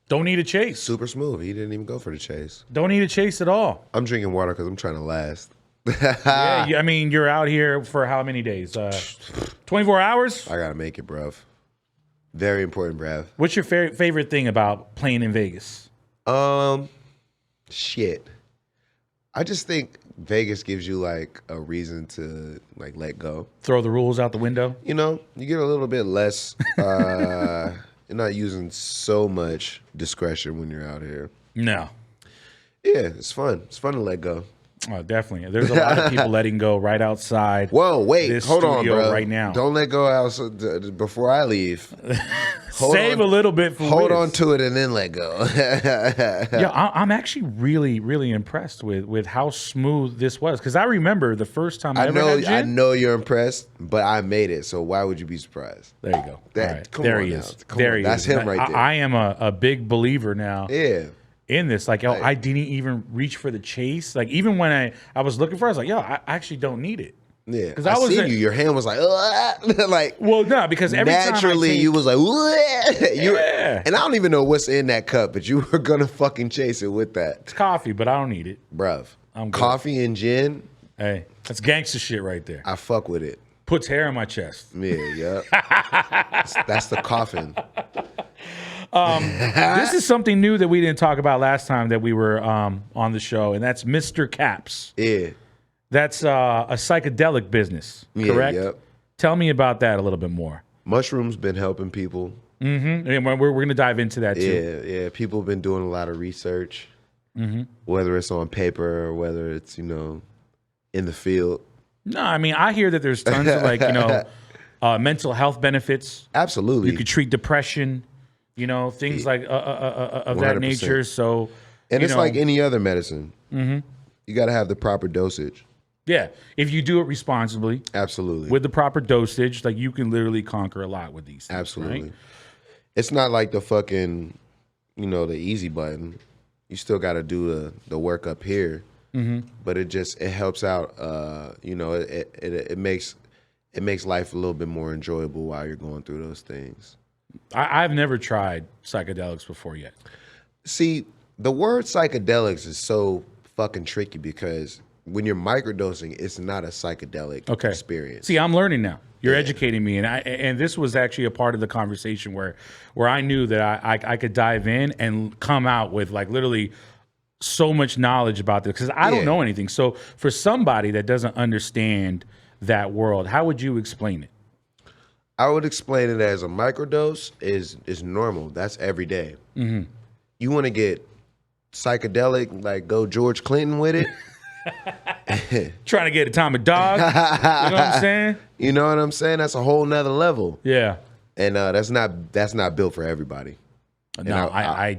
[SPEAKER 1] Don't need a chase.
[SPEAKER 3] Super smooth. He didn't even go for the chase.
[SPEAKER 1] Don't need a chase at all.
[SPEAKER 3] I'm drinking water because I'm trying to last.
[SPEAKER 1] Yeah, I mean, you're out here for how many days? 24 hours?
[SPEAKER 3] I gotta make it, bruv. Very important, bruv.
[SPEAKER 1] What's your favorite thing about playing in Vegas?
[SPEAKER 3] Shit. I just think Vegas gives you like a reason to like let go.
[SPEAKER 1] Throw the rules out the window?
[SPEAKER 3] You know, you get a little bit less. You're not using so much discretion when you're out here.
[SPEAKER 1] No.
[SPEAKER 3] Yeah, it's fun. It's fun to let go.
[SPEAKER 1] Oh, definitely. There's a lot of people letting go right outside.
[SPEAKER 3] Whoa, wait,
[SPEAKER 1] this
[SPEAKER 3] hold on,
[SPEAKER 1] studio
[SPEAKER 3] bro.
[SPEAKER 1] right now.
[SPEAKER 3] Don't let go outside before I leave.
[SPEAKER 1] Save a little bit for
[SPEAKER 3] Hold
[SPEAKER 1] Wiz.
[SPEAKER 3] on to it and then let go.
[SPEAKER 1] Yeah, I'm actually really, really impressed with how smooth this was. Because I remember the first time I ever had gin.
[SPEAKER 3] I know you're impressed, but I made it. So why would you be surprised?
[SPEAKER 1] There you go.
[SPEAKER 3] That,
[SPEAKER 1] All right.
[SPEAKER 3] come
[SPEAKER 1] There
[SPEAKER 3] on
[SPEAKER 1] he
[SPEAKER 3] now.
[SPEAKER 1] is.
[SPEAKER 3] Come
[SPEAKER 1] There
[SPEAKER 3] on.
[SPEAKER 1] he
[SPEAKER 3] That's
[SPEAKER 1] is.
[SPEAKER 3] him right there.
[SPEAKER 1] I am a big believer now.
[SPEAKER 3] Yeah.
[SPEAKER 1] In this, like, yo, I didn't even reach for the chase. Like, even when I was looking for it, I was like, yo, I actually don't need it.
[SPEAKER 3] Yeah,
[SPEAKER 1] because
[SPEAKER 3] I seen you. Your hand was like, like.
[SPEAKER 1] Well, no, because every
[SPEAKER 3] naturally
[SPEAKER 1] time
[SPEAKER 3] you was like,
[SPEAKER 1] yeah.
[SPEAKER 3] And I don't even know what's in that cup, but you were gonna fucking chase it with that.
[SPEAKER 1] It's coffee, but I don't need it,
[SPEAKER 3] bruv.
[SPEAKER 1] I'm good.
[SPEAKER 3] Coffee and gin.
[SPEAKER 1] Hey, that's gangster shit right there.
[SPEAKER 3] I fuck with it.
[SPEAKER 1] Puts hair on my chest.
[SPEAKER 3] Yeah. That's the coffin.
[SPEAKER 1] This is something new that we didn't talk about last time that we were on the show, and that's Mr. Caps.
[SPEAKER 3] Yeah.
[SPEAKER 1] That's a psychedelic business, correct?
[SPEAKER 3] Yep.
[SPEAKER 1] Tell me about that a little bit more.
[SPEAKER 3] Mushrooms been helping people.
[SPEAKER 1] Mm-hmm. And we're going to dive into that too.
[SPEAKER 3] Yeah. People have been doing a lot of research, whether it's on paper or whether it's, in the field.
[SPEAKER 1] No, I mean, I hear that there's tons of mental health benefits.
[SPEAKER 3] Absolutely.
[SPEAKER 1] You could treat depression, things like of 100%. That nature. So,
[SPEAKER 3] and it's like any other medicine. Mm-hmm. You got to have the proper dosage.
[SPEAKER 1] Yeah, if you do it responsibly,
[SPEAKER 3] absolutely,
[SPEAKER 1] with the proper dosage, like you can literally conquer a lot with these things.
[SPEAKER 3] Absolutely,
[SPEAKER 1] right?
[SPEAKER 3] It's not like the fucking, the easy button. You still got to do the work up here, but it helps out. It makes life a little bit more enjoyable while you're going through those things.
[SPEAKER 1] I've never tried psychedelics before yet.
[SPEAKER 3] See, the word psychedelics is so fucking tricky because when you're microdosing, it's not a psychedelic experience.
[SPEAKER 1] See, I'm learning now. You're educating me, and this was actually a part of the conversation where I knew that I could dive in and come out with like literally so much knowledge about this because I don't know anything. So for somebody that doesn't understand that world, how would you explain it?
[SPEAKER 3] I would explain it as a microdose is normal. That's every day. Mm-hmm. You want to get psychedelic, like go George Clinton with it.
[SPEAKER 1] Trying to get atomic dog. You know what I'm saying?
[SPEAKER 3] You know what I'm saying? That's a whole nother level.
[SPEAKER 1] Yeah.
[SPEAKER 3] And that's not built for everybody.
[SPEAKER 1] No, I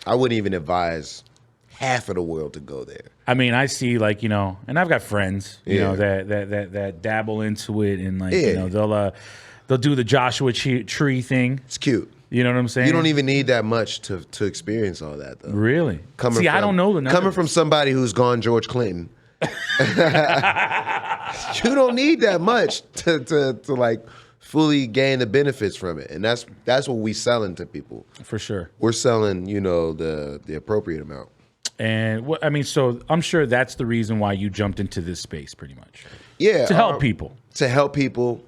[SPEAKER 3] wouldn't even advise half of the world to go there.
[SPEAKER 1] I mean, I see and I've got friends, that dabble into it and they'll do the Joshua tree thing.
[SPEAKER 3] It's cute.
[SPEAKER 1] You know what I'm saying?
[SPEAKER 3] You don't even need that much to experience all that, though.
[SPEAKER 1] Really? I don't know the numbers.
[SPEAKER 3] Coming from somebody who's gone George Clinton, you don't need that much to like fully gain the benefits from it, and that's what we selling to people.
[SPEAKER 1] For sure,
[SPEAKER 3] we're selling the appropriate amount.
[SPEAKER 1] And so I'm sure that's the reason why you jumped into this space, pretty much.
[SPEAKER 3] Yeah,
[SPEAKER 1] to help people.
[SPEAKER 3] To help people.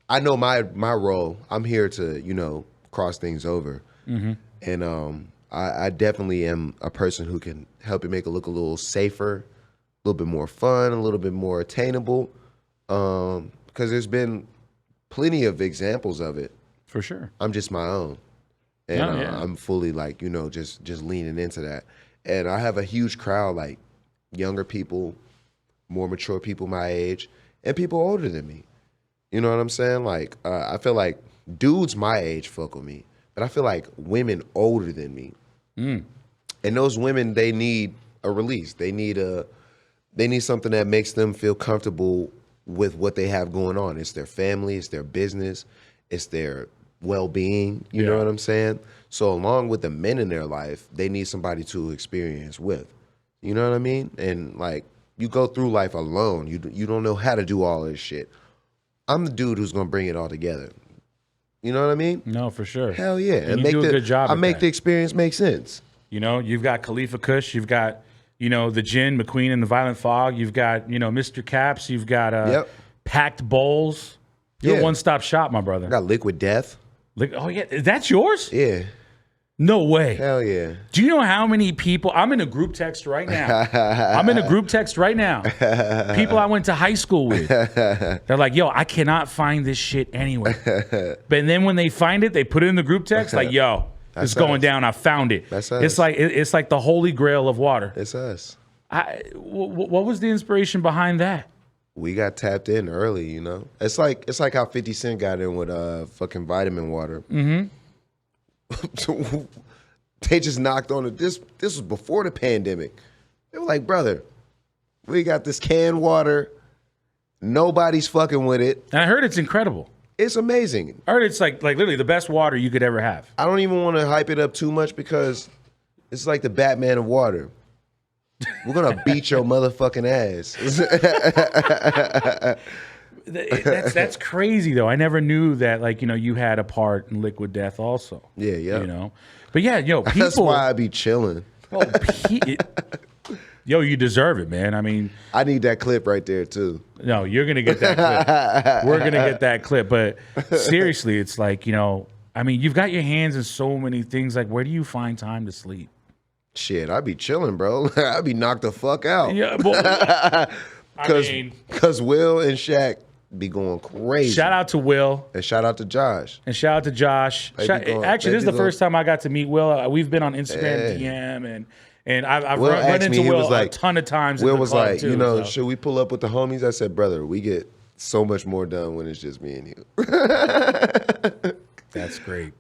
[SPEAKER 3] I know my role. I'm here to cross things over, and I definitely am a person who can help you make it look a little safer, a little bit more fun, a little bit more attainable. Because there's been plenty of examples of it.
[SPEAKER 1] For sure.
[SPEAKER 3] I'm just my own. And
[SPEAKER 1] yeah.
[SPEAKER 3] I'm fully like, just leaning into that. And I have a huge crowd, like younger people, more mature people my age, and people older than me. You know what I'm saying? Like, I feel like dudes my age fuck with me, but I feel like women older than me. And those women, they need a release. They need something that makes them feel comfortable with what they have going on. It's their family, it's their business, it's their well-being, you know what I'm saying? So along with the men in their life, they need somebody to experience with. You know what I mean? And like, you go through life alone. You don't know how to do all this shit. I'm the dude who's gonna bring it all together. You know what I mean?
[SPEAKER 1] No, for sure.
[SPEAKER 3] Hell yeah.
[SPEAKER 1] And you do a good job.
[SPEAKER 3] I make the experience make sense.
[SPEAKER 1] You know, you've got Khalifa Kush, you've got, the Jinn, McQueen and the Violent Fog, you've got, Mr. Caps, you've got Packed Bowls. You're a one-stop shop, my brother.
[SPEAKER 3] I got Liquid Death.
[SPEAKER 1] Oh yeah, that's yours?
[SPEAKER 3] Yeah.
[SPEAKER 1] No way.
[SPEAKER 3] Hell yeah.
[SPEAKER 1] Do you know how many people? I'm in a group text right now. People I went to high school with. They're like, yo, I cannot find this shit anywhere. But then when they find it, they put it in the group text like, yo, it's going down. I found it.
[SPEAKER 3] That's us.
[SPEAKER 1] It's like the holy grail of water.
[SPEAKER 3] It's us.
[SPEAKER 1] What was the inspiration behind that?
[SPEAKER 3] We got tapped in early, It's like how 50 Cent got in with fucking vitamin water. Mm-hmm. They just knocked on it. This was before the pandemic. They were like, brother, we got this canned water. Nobody's fucking with it.
[SPEAKER 1] And I heard it's incredible.
[SPEAKER 3] It's amazing.
[SPEAKER 1] I heard it's like literally the best water you could ever have.
[SPEAKER 3] I don't even want to hype it up too much because it's like the Batman of water. We're gonna beat your motherfucking ass.
[SPEAKER 1] That's crazy though. I never knew that you had a part in Liquid Death also.
[SPEAKER 3] Yeah.
[SPEAKER 1] But yeah, people.
[SPEAKER 3] That's why I be chilling.
[SPEAKER 1] You deserve it, man. I mean,
[SPEAKER 3] I need that clip right there too.
[SPEAKER 1] No, you're gonna get that clip. We're gonna get that clip. But seriously, it's like I mean, you've got your hands in so many things. Like, where do you find time to sleep?
[SPEAKER 3] Shit, I be chilling, bro. I be knocked the fuck out.
[SPEAKER 1] Yeah,
[SPEAKER 3] because Will and Shaq be going crazy.
[SPEAKER 1] Shout out to Will.
[SPEAKER 3] And shout out to Josh.
[SPEAKER 1] Actually, this is the first time I got to meet Will. We've been on Instagram DM and I've run into Will a ton of times.
[SPEAKER 3] Will was like, too, should we pull up with the homies? I said, brother, we get so much more done when it's just me and you.
[SPEAKER 1] That's great.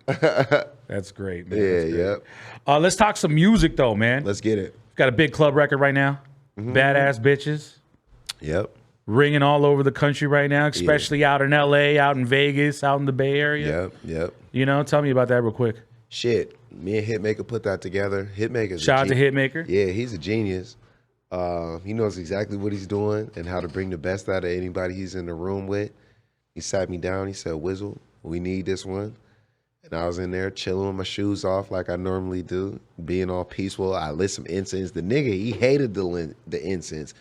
[SPEAKER 1] That's great, man.
[SPEAKER 3] Yeah, yep.
[SPEAKER 1] Let's talk some music though, man.
[SPEAKER 3] Let's get it.
[SPEAKER 1] Got a big club record right now. Mm-hmm. Badass Bitches.
[SPEAKER 3] Yep.
[SPEAKER 1] Ringing all over the country right now, especially out in LA, out in Vegas, out in the Bay Area.
[SPEAKER 3] Yep.
[SPEAKER 1] Tell me about that real quick.
[SPEAKER 3] Shit. Me and Hitmaker put that together.
[SPEAKER 1] Shout out to Hitmaker.
[SPEAKER 3] Yeah, he's a genius. He knows exactly what he's doing and how to bring the best out of anybody he's in the room with. He sat me down. He said, Wizzle, we need this one. And I was in there chilling with my shoes off like I normally do, being all peaceful. I lit some incense. The nigga, he hated the incense.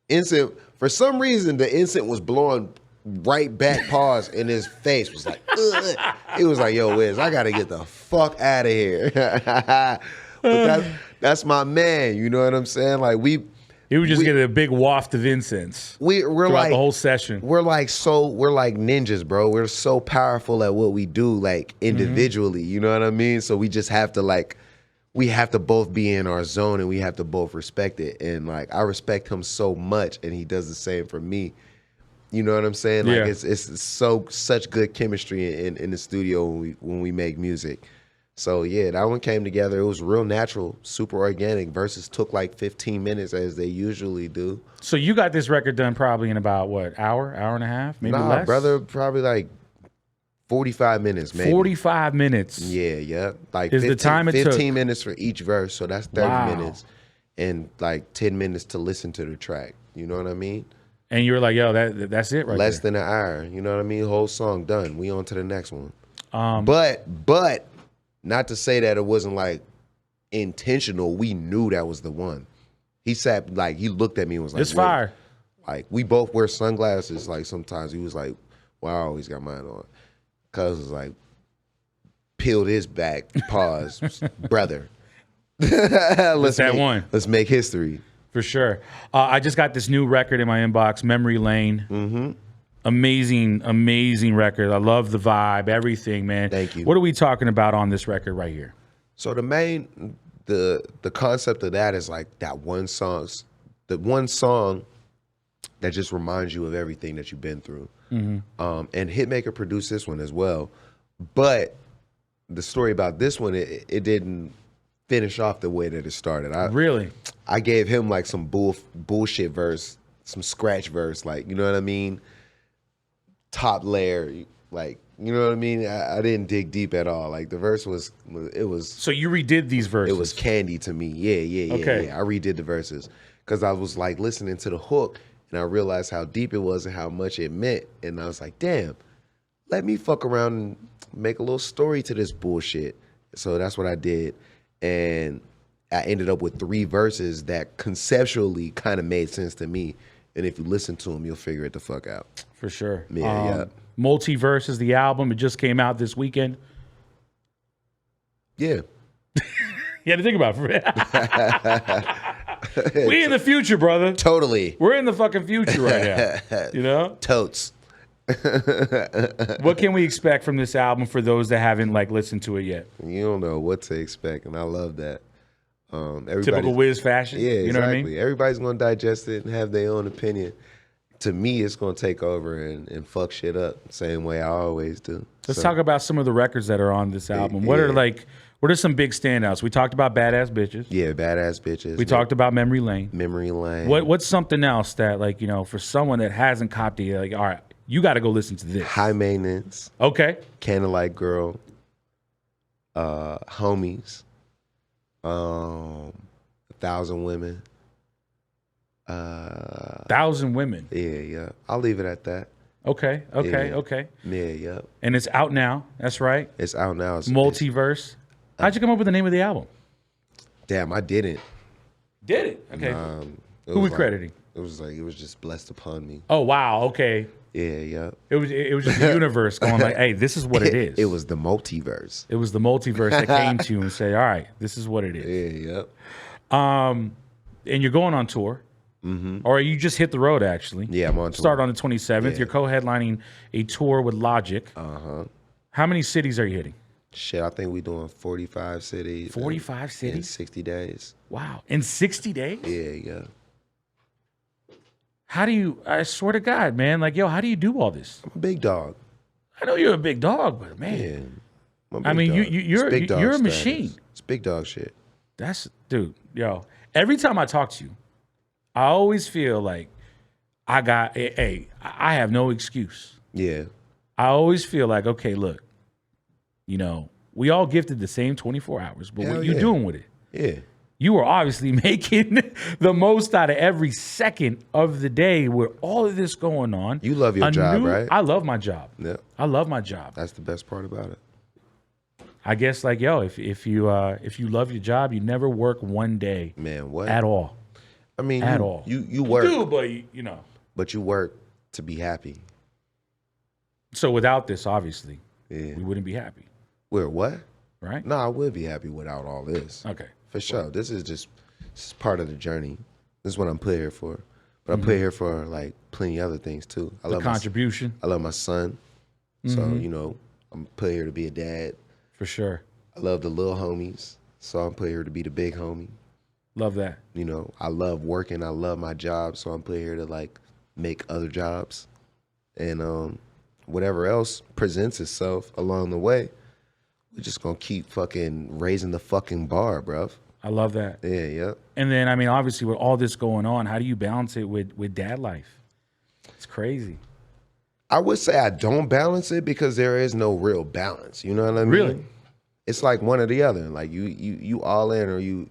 [SPEAKER 3] Incense, for some reason, the incense was blowing right back paws in his face. Was like, ugh. He was like, yo, Wiz, I got to get the fuck out of here. But that's my man. You know what I'm saying? Like,
[SPEAKER 1] he was just getting a big waft of incense.
[SPEAKER 3] We're
[SPEAKER 1] throughout
[SPEAKER 3] like
[SPEAKER 1] the whole session.
[SPEAKER 3] We're like ninjas, bro. We're so powerful at what we do, like individually. You know what I mean? So we just have to we have to both be in our zone and we have to both respect it. And like, I respect him so much, and he does the same for me. You know what I'm saying? Like, it's such good chemistry in the studio when we make music. So yeah, that one came together. It was real natural, super organic. Verses took like 15 minutes as they usually do. So
[SPEAKER 1] you got this record done probably in about what, hour and a half, maybe less?
[SPEAKER 3] Brother, probably like 45 minutes, maybe.
[SPEAKER 1] 45 minutes.
[SPEAKER 3] Yeah. Like
[SPEAKER 1] is 15, the time it
[SPEAKER 3] 15
[SPEAKER 1] took.
[SPEAKER 3] Minutes for each verse, so that's 30 minutes, and like 10 minutes to listen to the track. You know what I mean?
[SPEAKER 1] And you were like, yo, that's it right
[SPEAKER 3] Less
[SPEAKER 1] there.
[SPEAKER 3] than an hour. You know what I mean? Whole song done. We on to the next one. But not to say that it wasn't like intentional. We knew that was the one. He sat, like, he looked at me and was like,
[SPEAKER 1] it's fire.
[SPEAKER 3] Like, we both wear sunglasses. Like, sometimes he was like, well, I always got mine on. Cuz was like, peeled his back, pause, brother. let's
[SPEAKER 1] that
[SPEAKER 3] make,
[SPEAKER 1] one.
[SPEAKER 3] Let's make history.
[SPEAKER 1] For sure. I just got this new record in my inbox, Memory Lane.
[SPEAKER 3] Mm-hmm.
[SPEAKER 1] Amazing, amazing record. I love the vibe, everything, man.
[SPEAKER 3] Thank you.
[SPEAKER 1] What are we talking about on this record right here?
[SPEAKER 3] So the concept of that is like that one song that just reminds you of everything that you've been through. Mm-hmm. And Hitmaker produced this one as well. But the story about this one, it didn't finish off the way that it started.
[SPEAKER 1] Really?
[SPEAKER 3] I gave him like some bullshit verse, some scratch verse, like, you know what I mean? Top layer, like, you know what I mean? I didn't dig deep at all. Like the verse was.
[SPEAKER 1] So you redid these verses?
[SPEAKER 3] It was candy to me. Yeah.
[SPEAKER 1] Okay.
[SPEAKER 3] I redid the verses because I was like listening to the hook and I realized how deep it was and how much it meant. And I was like, damn, let me fuck around and make a little story to this bullshit. So that's what I did. And I ended up with 3 verses that conceptually kind of made sense to me. And if you listen to them, you'll figure it the fuck out.
[SPEAKER 1] For sure.
[SPEAKER 3] Yeah.
[SPEAKER 1] Multiverse is the album. It just came out this weekend.
[SPEAKER 3] Yeah.
[SPEAKER 1] You had to think about it. We in the future, brother.
[SPEAKER 3] Totally.
[SPEAKER 1] We're in the fucking future right now. You know?
[SPEAKER 3] Totes.
[SPEAKER 1] What can we expect from this album for those that haven't like listened to it yet?
[SPEAKER 3] You don't know what to expect, and I love that.
[SPEAKER 1] Typical Wiz fashion.
[SPEAKER 3] Yeah, exactly.
[SPEAKER 1] You know what I mean?
[SPEAKER 3] Everybody's gonna digest it and have their own opinion. To me, it's gonna take over and fuck shit up, same way I always do.
[SPEAKER 1] Let's talk about some of the records that are on this album. What are some big standouts? We talked about Badass Bitches.
[SPEAKER 3] Yeah, Badass Bitches.
[SPEAKER 1] We talked about Memory Lane.
[SPEAKER 3] Memory Lane.
[SPEAKER 1] What's something else that, like, you know, for someone that hasn't copied it, like, all right, you got to go listen to this.
[SPEAKER 3] High Maintenance.
[SPEAKER 1] Okay.
[SPEAKER 3] Candlelight Girl. Homies. 1,000 Women.
[SPEAKER 1] 1,000 Women.
[SPEAKER 3] Yeah. I'll leave it at that.
[SPEAKER 1] Okay.
[SPEAKER 3] Yeah.
[SPEAKER 1] And it's out now. That's right.
[SPEAKER 3] It's out now.
[SPEAKER 1] Multiverse. How'd you come up with the name of the album?
[SPEAKER 3] Damn, I didn't.
[SPEAKER 1] Did it? Okay. Who we crediting?
[SPEAKER 3] It was just blessed upon me.
[SPEAKER 1] Oh wow. Okay.
[SPEAKER 3] Yeah.
[SPEAKER 1] It was just the universe going like, hey, this is what it is.
[SPEAKER 3] It was the multiverse.
[SPEAKER 1] It was the multiverse that came to you and say, all right, this is what it is.
[SPEAKER 3] Yeah.
[SPEAKER 1] And you're going on tour. Mm-hmm. Or you just hit the road, actually.
[SPEAKER 3] Yeah, I'm on tour.
[SPEAKER 1] Start on the 27th.
[SPEAKER 3] Yeah.
[SPEAKER 1] You're co-headlining a tour with Logic.
[SPEAKER 3] Uh-huh.
[SPEAKER 1] How many cities are you hitting?
[SPEAKER 3] Shit, I think we're doing 45 cities.
[SPEAKER 1] 45 cities?
[SPEAKER 3] In 60 days.
[SPEAKER 1] Wow. In 60 days?
[SPEAKER 3] Yeah.
[SPEAKER 1] How do you, I swear to God, man, like, yo, how do you do all this?
[SPEAKER 3] I'm a big dog.
[SPEAKER 1] I know you're a big dog, but man.
[SPEAKER 3] Yeah.
[SPEAKER 1] I mean, you're a machine.
[SPEAKER 3] It's big dog shit.
[SPEAKER 1] Dude, yo, every time I talk to you, I always feel like I have no excuse.
[SPEAKER 3] Yeah.
[SPEAKER 1] I always feel like, okay, look, you know, we all gifted the same 24 hours, but what you doing with it?
[SPEAKER 3] Yeah.
[SPEAKER 1] You are obviously making the most out of every second of the day with all of this going on.
[SPEAKER 3] You love your job, right?
[SPEAKER 1] I love my job.
[SPEAKER 3] Yeah.
[SPEAKER 1] I love my job.
[SPEAKER 3] That's the best part about it.
[SPEAKER 1] I guess, like, yo, if you love your job, you never work one day.
[SPEAKER 3] Man, what?
[SPEAKER 1] At all.
[SPEAKER 3] I mean,
[SPEAKER 1] at all.
[SPEAKER 3] You work.
[SPEAKER 1] You do, but you know.
[SPEAKER 3] But you work to be happy.
[SPEAKER 1] So without this, obviously,
[SPEAKER 3] we
[SPEAKER 1] wouldn't be happy.
[SPEAKER 3] We're what?
[SPEAKER 1] Right?
[SPEAKER 3] No, I would be happy without all this.
[SPEAKER 1] Okay.
[SPEAKER 3] For sure. This is part of the journey. This is what I'm put here for. But I'm put here for like plenty of other things too. I love
[SPEAKER 1] contribution.
[SPEAKER 3] I love my son. So, you know, I'm put here to be a dad.
[SPEAKER 1] For sure.
[SPEAKER 3] I love the little homies. So I'm put here to be the big homie.
[SPEAKER 1] Love that.
[SPEAKER 3] You know, I love working. I love my job. So I'm put here to like make other jobs. And whatever else presents itself along the way, we're just going to keep fucking raising the fucking bar, bruv.
[SPEAKER 1] I love that.
[SPEAKER 3] Yeah.
[SPEAKER 1] And then, I mean, obviously with all this going on, how do you balance it with dad life? It's crazy.
[SPEAKER 3] I would say I don't balance it because there is no real balance. You know what I mean?
[SPEAKER 1] Really?
[SPEAKER 3] It's like one or the other. Like you all in or you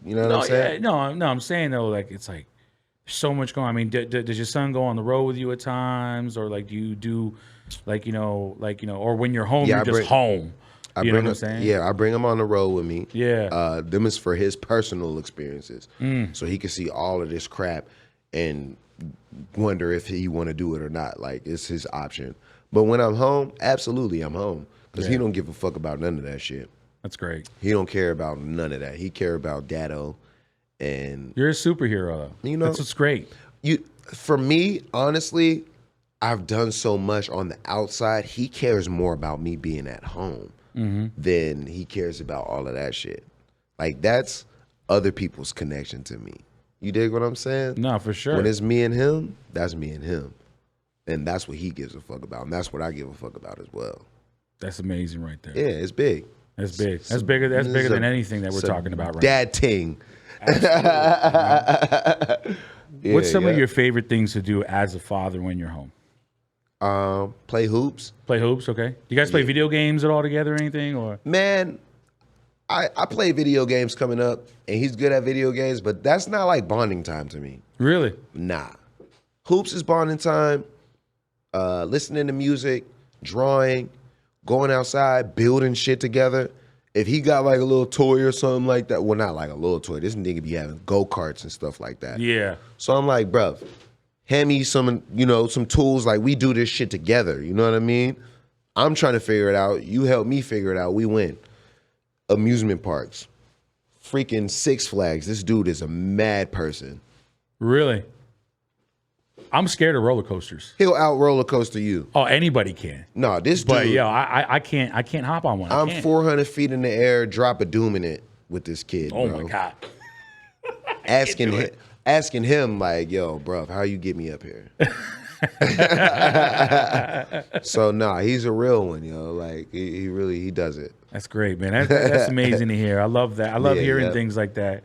[SPEAKER 3] know what I'm saying?
[SPEAKER 1] Yeah, no, I'm saying though, like, it's like so much going on. I mean, does your son go on the road with you at times, or like do you do like, you know, or when you're home, you're just home? You know what I'm saying?
[SPEAKER 3] Yeah, I bring him on the road with me.
[SPEAKER 1] Yeah.
[SPEAKER 3] Them is for his personal experiences. So he can see all of this crap and wonder if he want to do it or not. Like, it's his option. But when I'm home, absolutely I'm home. Because he don't give a fuck about none of that shit.
[SPEAKER 1] That's great.
[SPEAKER 3] He don't care about none of that. He care about Dado, and
[SPEAKER 1] You're a superhero, though.
[SPEAKER 3] You know-
[SPEAKER 1] That's what's great.
[SPEAKER 3] for me, honestly, I've done so much on the outside. He cares more about me being at home than he cares about all of that shit. Like, that's other people's connection to me. You dig what I'm saying?
[SPEAKER 1] No, for sure.
[SPEAKER 3] When it's me and him, that's me and him. And that's what he gives a fuck about. And that's what I give a fuck about as well.
[SPEAKER 1] That's amazing right there.
[SPEAKER 3] Yeah, it's big.
[SPEAKER 1] That's big. That's bigger. That's bigger than anything that we're talking about right
[SPEAKER 3] Dad ting.
[SPEAKER 1] now. What's some of your favorite things to do as a father when you're home?
[SPEAKER 3] Play hoops.
[SPEAKER 1] Play hoops, okay. You guys play video games at all together or anything? Or
[SPEAKER 3] Man, I play video games coming up, and he's good at video games, but that's not like bonding time to me.
[SPEAKER 1] really?
[SPEAKER 3] Nah. Hoops is bonding time. Listening to music, drawing, going outside, building shit together. If he got like a little toy or something like that, well, not like a little toy. This nigga be having go-karts and stuff like that.
[SPEAKER 1] Yeah.
[SPEAKER 3] So I'm like, bruv, hand me some, some tools. Like, we do this shit together. You know what I mean? I'm trying to figure it out. You help me figure it out. We win. Amusement parks. Freaking Six Flags. This dude is a mad person.
[SPEAKER 1] Really? I'm scared of roller coasters.
[SPEAKER 3] He'll out roller coaster you.
[SPEAKER 1] Oh, anybody can.
[SPEAKER 3] No, this dude.
[SPEAKER 1] But yo, I can't hop on one. I
[SPEAKER 3] I'm
[SPEAKER 1] can't.
[SPEAKER 3] 400 feet in the air, drop a doom in it with this kid.
[SPEAKER 1] Oh
[SPEAKER 3] bro.
[SPEAKER 1] my God.
[SPEAKER 3] Asking him like, yo, bro, how you get me up here? So nah, he's a real one, yo. Like he really does it.
[SPEAKER 1] That's great, man. That's amazing to hear. I love that. I love hearing things like that.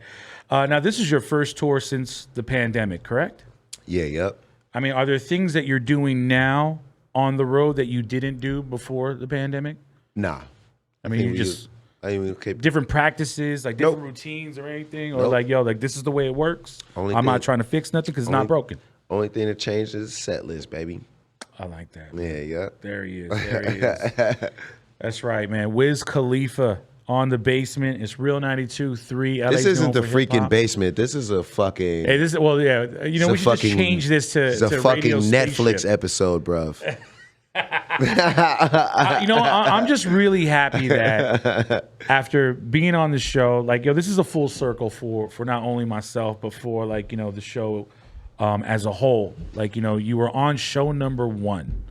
[SPEAKER 1] Now, this is your first tour since the pandemic, correct?
[SPEAKER 3] Yeah, yep.
[SPEAKER 1] I mean, are there things that you're doing now on the road that you didn't do before the pandemic?
[SPEAKER 3] Nah.
[SPEAKER 1] I mean, you just
[SPEAKER 3] okay.
[SPEAKER 1] different practices, like different routines or anything, or like, yo, like this is the way it works. I'm not trying to fix nothing because it's not broken.
[SPEAKER 3] Only thing that changed is the set list, baby.
[SPEAKER 1] I like that.
[SPEAKER 3] Yeah, yeah.
[SPEAKER 1] There he is. There he is. That's right, man. Wiz Khalifa on the basement. It's Real 92.3. LA's
[SPEAKER 3] This isn't the
[SPEAKER 1] known for
[SPEAKER 3] freaking
[SPEAKER 1] hip-hop.
[SPEAKER 3] basement. This is a fucking.
[SPEAKER 1] Hey, this is we should just change this to
[SPEAKER 3] It's a
[SPEAKER 1] to
[SPEAKER 3] fucking
[SPEAKER 1] Radio
[SPEAKER 3] Netflix
[SPEAKER 1] Spaceship.
[SPEAKER 3] episode, bruv.
[SPEAKER 1] I'm just really happy that after being on the show, like, yo, this is a full circle for not only myself, but for like, the show as a whole. Like, you were on show number 1,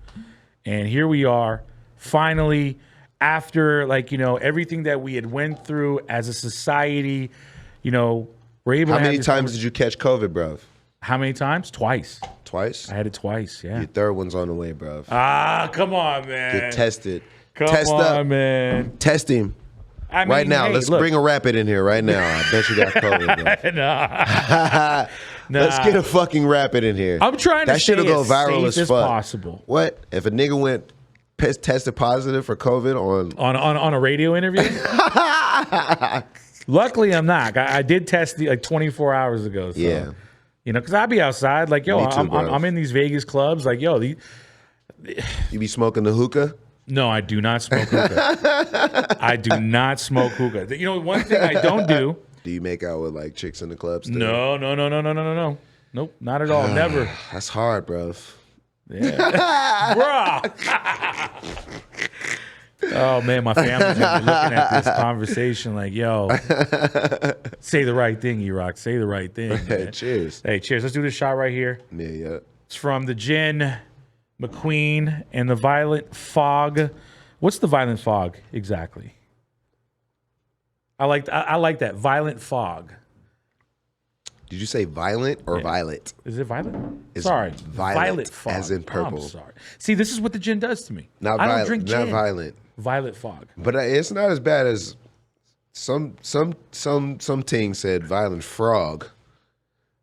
[SPEAKER 1] and here we are finally after everything that we had went through as a society. We're able
[SPEAKER 3] How
[SPEAKER 1] to have
[SPEAKER 3] many
[SPEAKER 1] this
[SPEAKER 3] times did you catch COVID, bruv?
[SPEAKER 1] How many times? Twice.
[SPEAKER 3] Twice?
[SPEAKER 1] I had it twice. Yeah.
[SPEAKER 3] Your third one's on the way, bruv.
[SPEAKER 1] Come on, man.
[SPEAKER 3] Get tested.
[SPEAKER 1] Come
[SPEAKER 3] Test
[SPEAKER 1] on,
[SPEAKER 3] up.
[SPEAKER 1] man.
[SPEAKER 3] Test him.
[SPEAKER 1] I mean,
[SPEAKER 3] Right now.
[SPEAKER 1] hey,
[SPEAKER 3] Let's
[SPEAKER 1] look.
[SPEAKER 3] bring a rapid in here right now. I bet you got COVID, bro. Let's get a fucking rapid in here.
[SPEAKER 1] I'm trying to
[SPEAKER 3] That shit'll
[SPEAKER 1] stay
[SPEAKER 3] go
[SPEAKER 1] as
[SPEAKER 3] viral
[SPEAKER 1] safe
[SPEAKER 3] as
[SPEAKER 1] as
[SPEAKER 3] fuck.
[SPEAKER 1] possible.
[SPEAKER 3] What? If a nigga went tested positive for COVID
[SPEAKER 1] On a radio interview? Luckily, I'm not. I did test 24 hours ago. So,
[SPEAKER 3] Yeah.
[SPEAKER 1] because I'd be outside like, yo,
[SPEAKER 3] Me too, bro.
[SPEAKER 1] I'm in these Vegas clubs. Like, yo,
[SPEAKER 3] You be smoking the hookah?
[SPEAKER 1] no, I do not smoke hookah. I do not smoke hookah. One thing I don't do.
[SPEAKER 3] Do you make out with like chicks in the clubs? Still?
[SPEAKER 1] No. Nope, not at all. Never.
[SPEAKER 3] That's hard, bro.
[SPEAKER 1] Bruh. Oh man, my family's gonna be looking at this conversation like, yo, say the right thing, E-Rock. Say the right thing. Man.
[SPEAKER 3] Cheers.
[SPEAKER 1] Hey, cheers. Let's do this shot right here.
[SPEAKER 3] Yeah.
[SPEAKER 1] It's from the Gin, McQueen, and the Violet Fog. What's the Violent Fog exactly? I like that. Violent Fog.
[SPEAKER 3] Did you say violent or violet?
[SPEAKER 1] Is it violet?
[SPEAKER 3] It's
[SPEAKER 1] Sorry.
[SPEAKER 3] violet,
[SPEAKER 1] Fog.
[SPEAKER 3] as in purple.
[SPEAKER 1] I'm sorry. See, this is what the gin does to me.
[SPEAKER 3] Not
[SPEAKER 1] I don't
[SPEAKER 3] violent.
[SPEAKER 1] drink
[SPEAKER 3] Not
[SPEAKER 1] gin.
[SPEAKER 3] violent.
[SPEAKER 1] Violet Fog.
[SPEAKER 3] But it's not as bad as some ting said. Violent frog.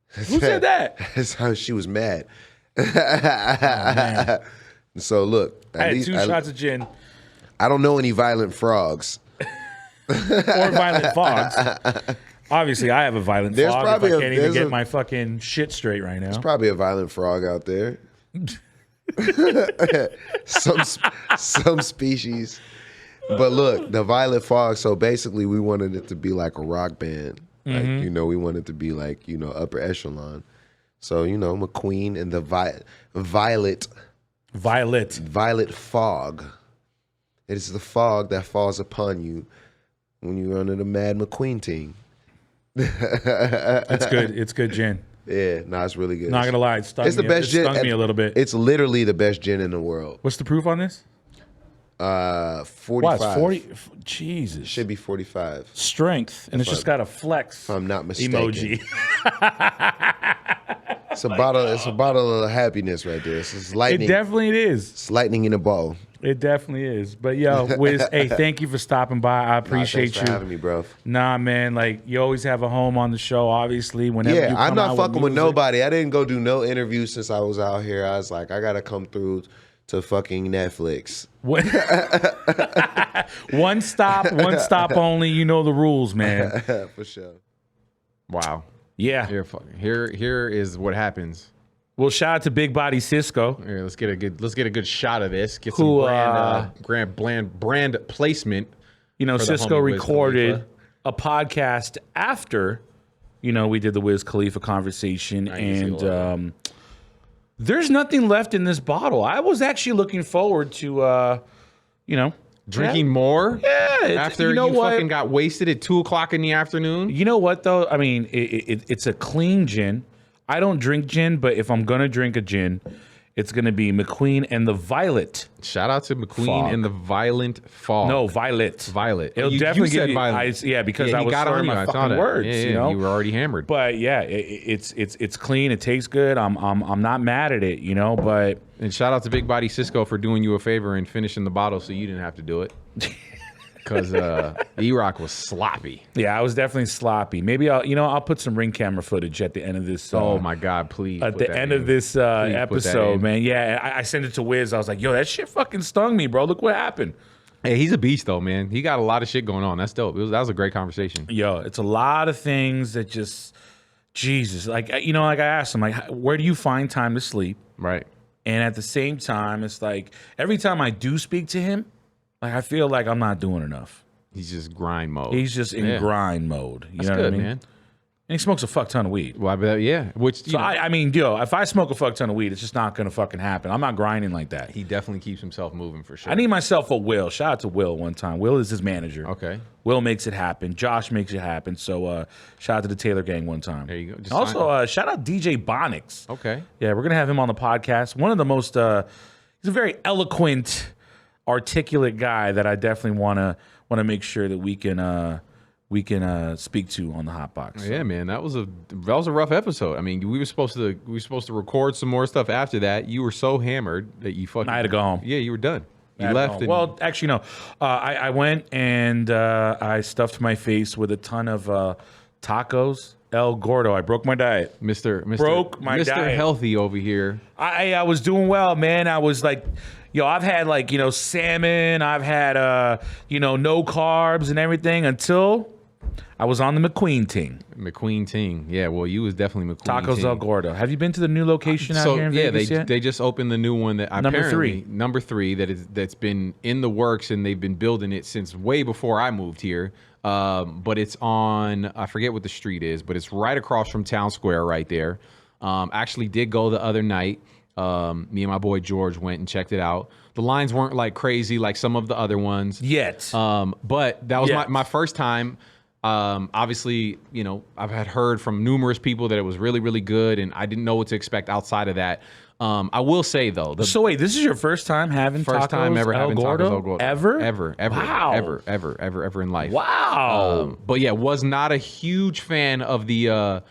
[SPEAKER 1] Who said that?
[SPEAKER 3] That's how she was mad.
[SPEAKER 1] Man.
[SPEAKER 3] So look,
[SPEAKER 1] I had 2 shots of gin
[SPEAKER 3] I don't know any violent frogs.
[SPEAKER 1] or violent fogs. Obviously, I have a violent
[SPEAKER 3] There's
[SPEAKER 1] fog
[SPEAKER 3] probably
[SPEAKER 1] if I
[SPEAKER 3] a-
[SPEAKER 1] can't even
[SPEAKER 3] there's
[SPEAKER 1] get
[SPEAKER 3] a-
[SPEAKER 1] my fucking shit straight right now.
[SPEAKER 3] Probably a violent frog out there. some species. But look, the Violet Fog. So basically, we wanted it to be like a rock band. Like we wanted to be like upper echelon. So McQueen and the Violet
[SPEAKER 1] Violet.
[SPEAKER 3] Fog. It is the fog that falls upon you when you run into Mad McQueen team.
[SPEAKER 1] It's good. It's good gin.
[SPEAKER 3] Yeah, no, it's really good.
[SPEAKER 1] Not gonna lie, it's the best gin. It stung me a little bit.
[SPEAKER 3] It's literally the best gin in the world.
[SPEAKER 1] What's the proof on this?
[SPEAKER 3] 45.
[SPEAKER 1] What, it's 40? Jesus.
[SPEAKER 3] Should be 45.
[SPEAKER 1] Strength, and it's just got a flex.
[SPEAKER 3] If I'm not mistaken.
[SPEAKER 1] Emoji.
[SPEAKER 3] It's a bottle of happiness right there. It's lightning.
[SPEAKER 1] It definitely is.
[SPEAKER 3] It's lightning in a bottle.
[SPEAKER 1] It definitely is. But yo, Wiz, hey, thank you for stopping by. I appreciate
[SPEAKER 3] thanks for having me, bro.
[SPEAKER 1] Nah, man, like you always have a home on the show. Obviously, whenever you come
[SPEAKER 3] I'm not
[SPEAKER 1] out
[SPEAKER 3] fucking with
[SPEAKER 1] music.
[SPEAKER 3] nobody. I didn't go do no interviews since I was out here. I was like, I gotta come through to fucking Netflix.
[SPEAKER 1] What? one stop only. You know the rules, man.
[SPEAKER 3] For sure.
[SPEAKER 2] Wow.
[SPEAKER 1] Yeah.
[SPEAKER 2] Here is what happens.
[SPEAKER 1] Well, shout out to Big Body Cisco.
[SPEAKER 2] Here, let's get a good shot of this. Get some brand placement.
[SPEAKER 1] You know,
[SPEAKER 2] for the
[SPEAKER 1] Cisco
[SPEAKER 2] homie Wiz
[SPEAKER 1] recorded
[SPEAKER 2] Khalifa.
[SPEAKER 1] a podcast after, you know, we did the Wiz Khalifa conversation, and there's nothing left in this bottle. I was actually looking forward to, you know,
[SPEAKER 2] drinking more.
[SPEAKER 1] Yeah,
[SPEAKER 2] after you fucking got wasted at 2:00 in the afternoon.
[SPEAKER 1] You know what though? I mean, it's a clean gin. I don't drink gin, but if I'm gonna drink a gin, it's gonna be McQueen and the Violet.
[SPEAKER 2] Shout out to McQueen
[SPEAKER 1] Fog.
[SPEAKER 2] and the Violent Fog.
[SPEAKER 1] No, Violet.
[SPEAKER 2] Violet.
[SPEAKER 1] It'll
[SPEAKER 2] you
[SPEAKER 1] definitely
[SPEAKER 2] said
[SPEAKER 1] give you.
[SPEAKER 2] Violet.
[SPEAKER 1] Because I was
[SPEAKER 2] got
[SPEAKER 1] slurring
[SPEAKER 2] on you.
[SPEAKER 1] my
[SPEAKER 2] I saw
[SPEAKER 1] fucking
[SPEAKER 2] that.
[SPEAKER 1] words.
[SPEAKER 2] Yeah,
[SPEAKER 1] you know,
[SPEAKER 2] you were already hammered.
[SPEAKER 1] But yeah, it's clean. It tastes good. I'm not mad at it. You know, but
[SPEAKER 2] and shout out to Big Body Cisco for doing you a favor and finishing the bottle so you didn't have to do it. Because E-Rock was sloppy.
[SPEAKER 1] Yeah, I was definitely sloppy. Maybe I'll put some ring camera footage at the end of this.
[SPEAKER 2] Oh my God, please!
[SPEAKER 1] At the end of this episode, man. Yeah, I sent it to Wiz. I was like, yo, that shit fucking stung me, bro. Look what happened.
[SPEAKER 2] Hey, he's a beast though, man. He got a lot of shit going on. That's dope. That was a great conversation.
[SPEAKER 1] Yo, it's a lot of things that just, Jesus. Like, you know, like I asked him, like, where do you find time to sleep?
[SPEAKER 2] Right.
[SPEAKER 1] And at the same time, it's like, every time I do speak to him, like, I feel like I'm not doing enough.
[SPEAKER 2] He's just grind mode.
[SPEAKER 1] He's just in grind mode. You know
[SPEAKER 2] good,
[SPEAKER 1] what I mean?
[SPEAKER 2] Man.
[SPEAKER 1] And he smokes a fuck ton of weed.
[SPEAKER 2] Well, I bet, yeah. Which,
[SPEAKER 1] So I mean, yo, if I smoke a fuck ton of weed, it's just not gonna fucking happen. I'm not grinding like that.
[SPEAKER 2] he definitely keeps himself moving for sure.
[SPEAKER 1] I need myself a Will. Shout out to Will one time. Will is his manager.
[SPEAKER 2] Okay.
[SPEAKER 1] Will makes it happen. Josh makes it happen. So shout out to the Taylor Gang one time.
[SPEAKER 2] There you go. Just
[SPEAKER 1] Also, shout out DJ Bonix.
[SPEAKER 2] Okay.
[SPEAKER 1] Yeah, we're gonna have him on the podcast. One of the most, he's a very eloquent, articulate guy that I definitely want to make sure that we can speak to on the Hot Box.
[SPEAKER 2] Yeah, man, that was a rough episode. I mean, we were supposed to record some more stuff after that. You were so hammered that you fucking.
[SPEAKER 1] I had to go home.
[SPEAKER 2] Yeah, you were done. You left.
[SPEAKER 1] Well, actually, no. I went and I stuffed my face with a ton of tacos. El Gordo. I broke my diet. Broke my
[SPEAKER 2] Mr.
[SPEAKER 1] diet.
[SPEAKER 2] Healthy over here.
[SPEAKER 1] I was doing well, man. I was like, yo, I've had like, you know, salmon. I've had, you know, no carbs and everything until I was on the McQueen ting.
[SPEAKER 2] McQueen ting. Yeah, well, you was definitely McQueen
[SPEAKER 1] Tacos
[SPEAKER 2] ting.
[SPEAKER 1] El Gordo. Have you been to the new location out here in Vegas yet?
[SPEAKER 2] They just opened the new one that number three that's been in the works, and they've been building it since way before I moved here. But it's on, I forget what the street is, but it's right across from Town Square right there. Actually did go the other night. Me and my boy George went and checked it out. The lines weren't like crazy like some of the other ones
[SPEAKER 1] yet.
[SPEAKER 2] But that was my first time. Obviously, you know, I've had heard from numerous people that it was really, really good, and I didn't know what to expect outside of that. I will say though,
[SPEAKER 1] so wait, this is your first time having
[SPEAKER 2] first
[SPEAKER 1] tacos
[SPEAKER 2] time ever
[SPEAKER 1] El
[SPEAKER 2] having
[SPEAKER 1] Gordo?
[SPEAKER 2] tacos El Gordo
[SPEAKER 1] Ever?
[SPEAKER 2] Wow. ever in life.
[SPEAKER 1] Wow.
[SPEAKER 2] But yeah, was not a huge fan of the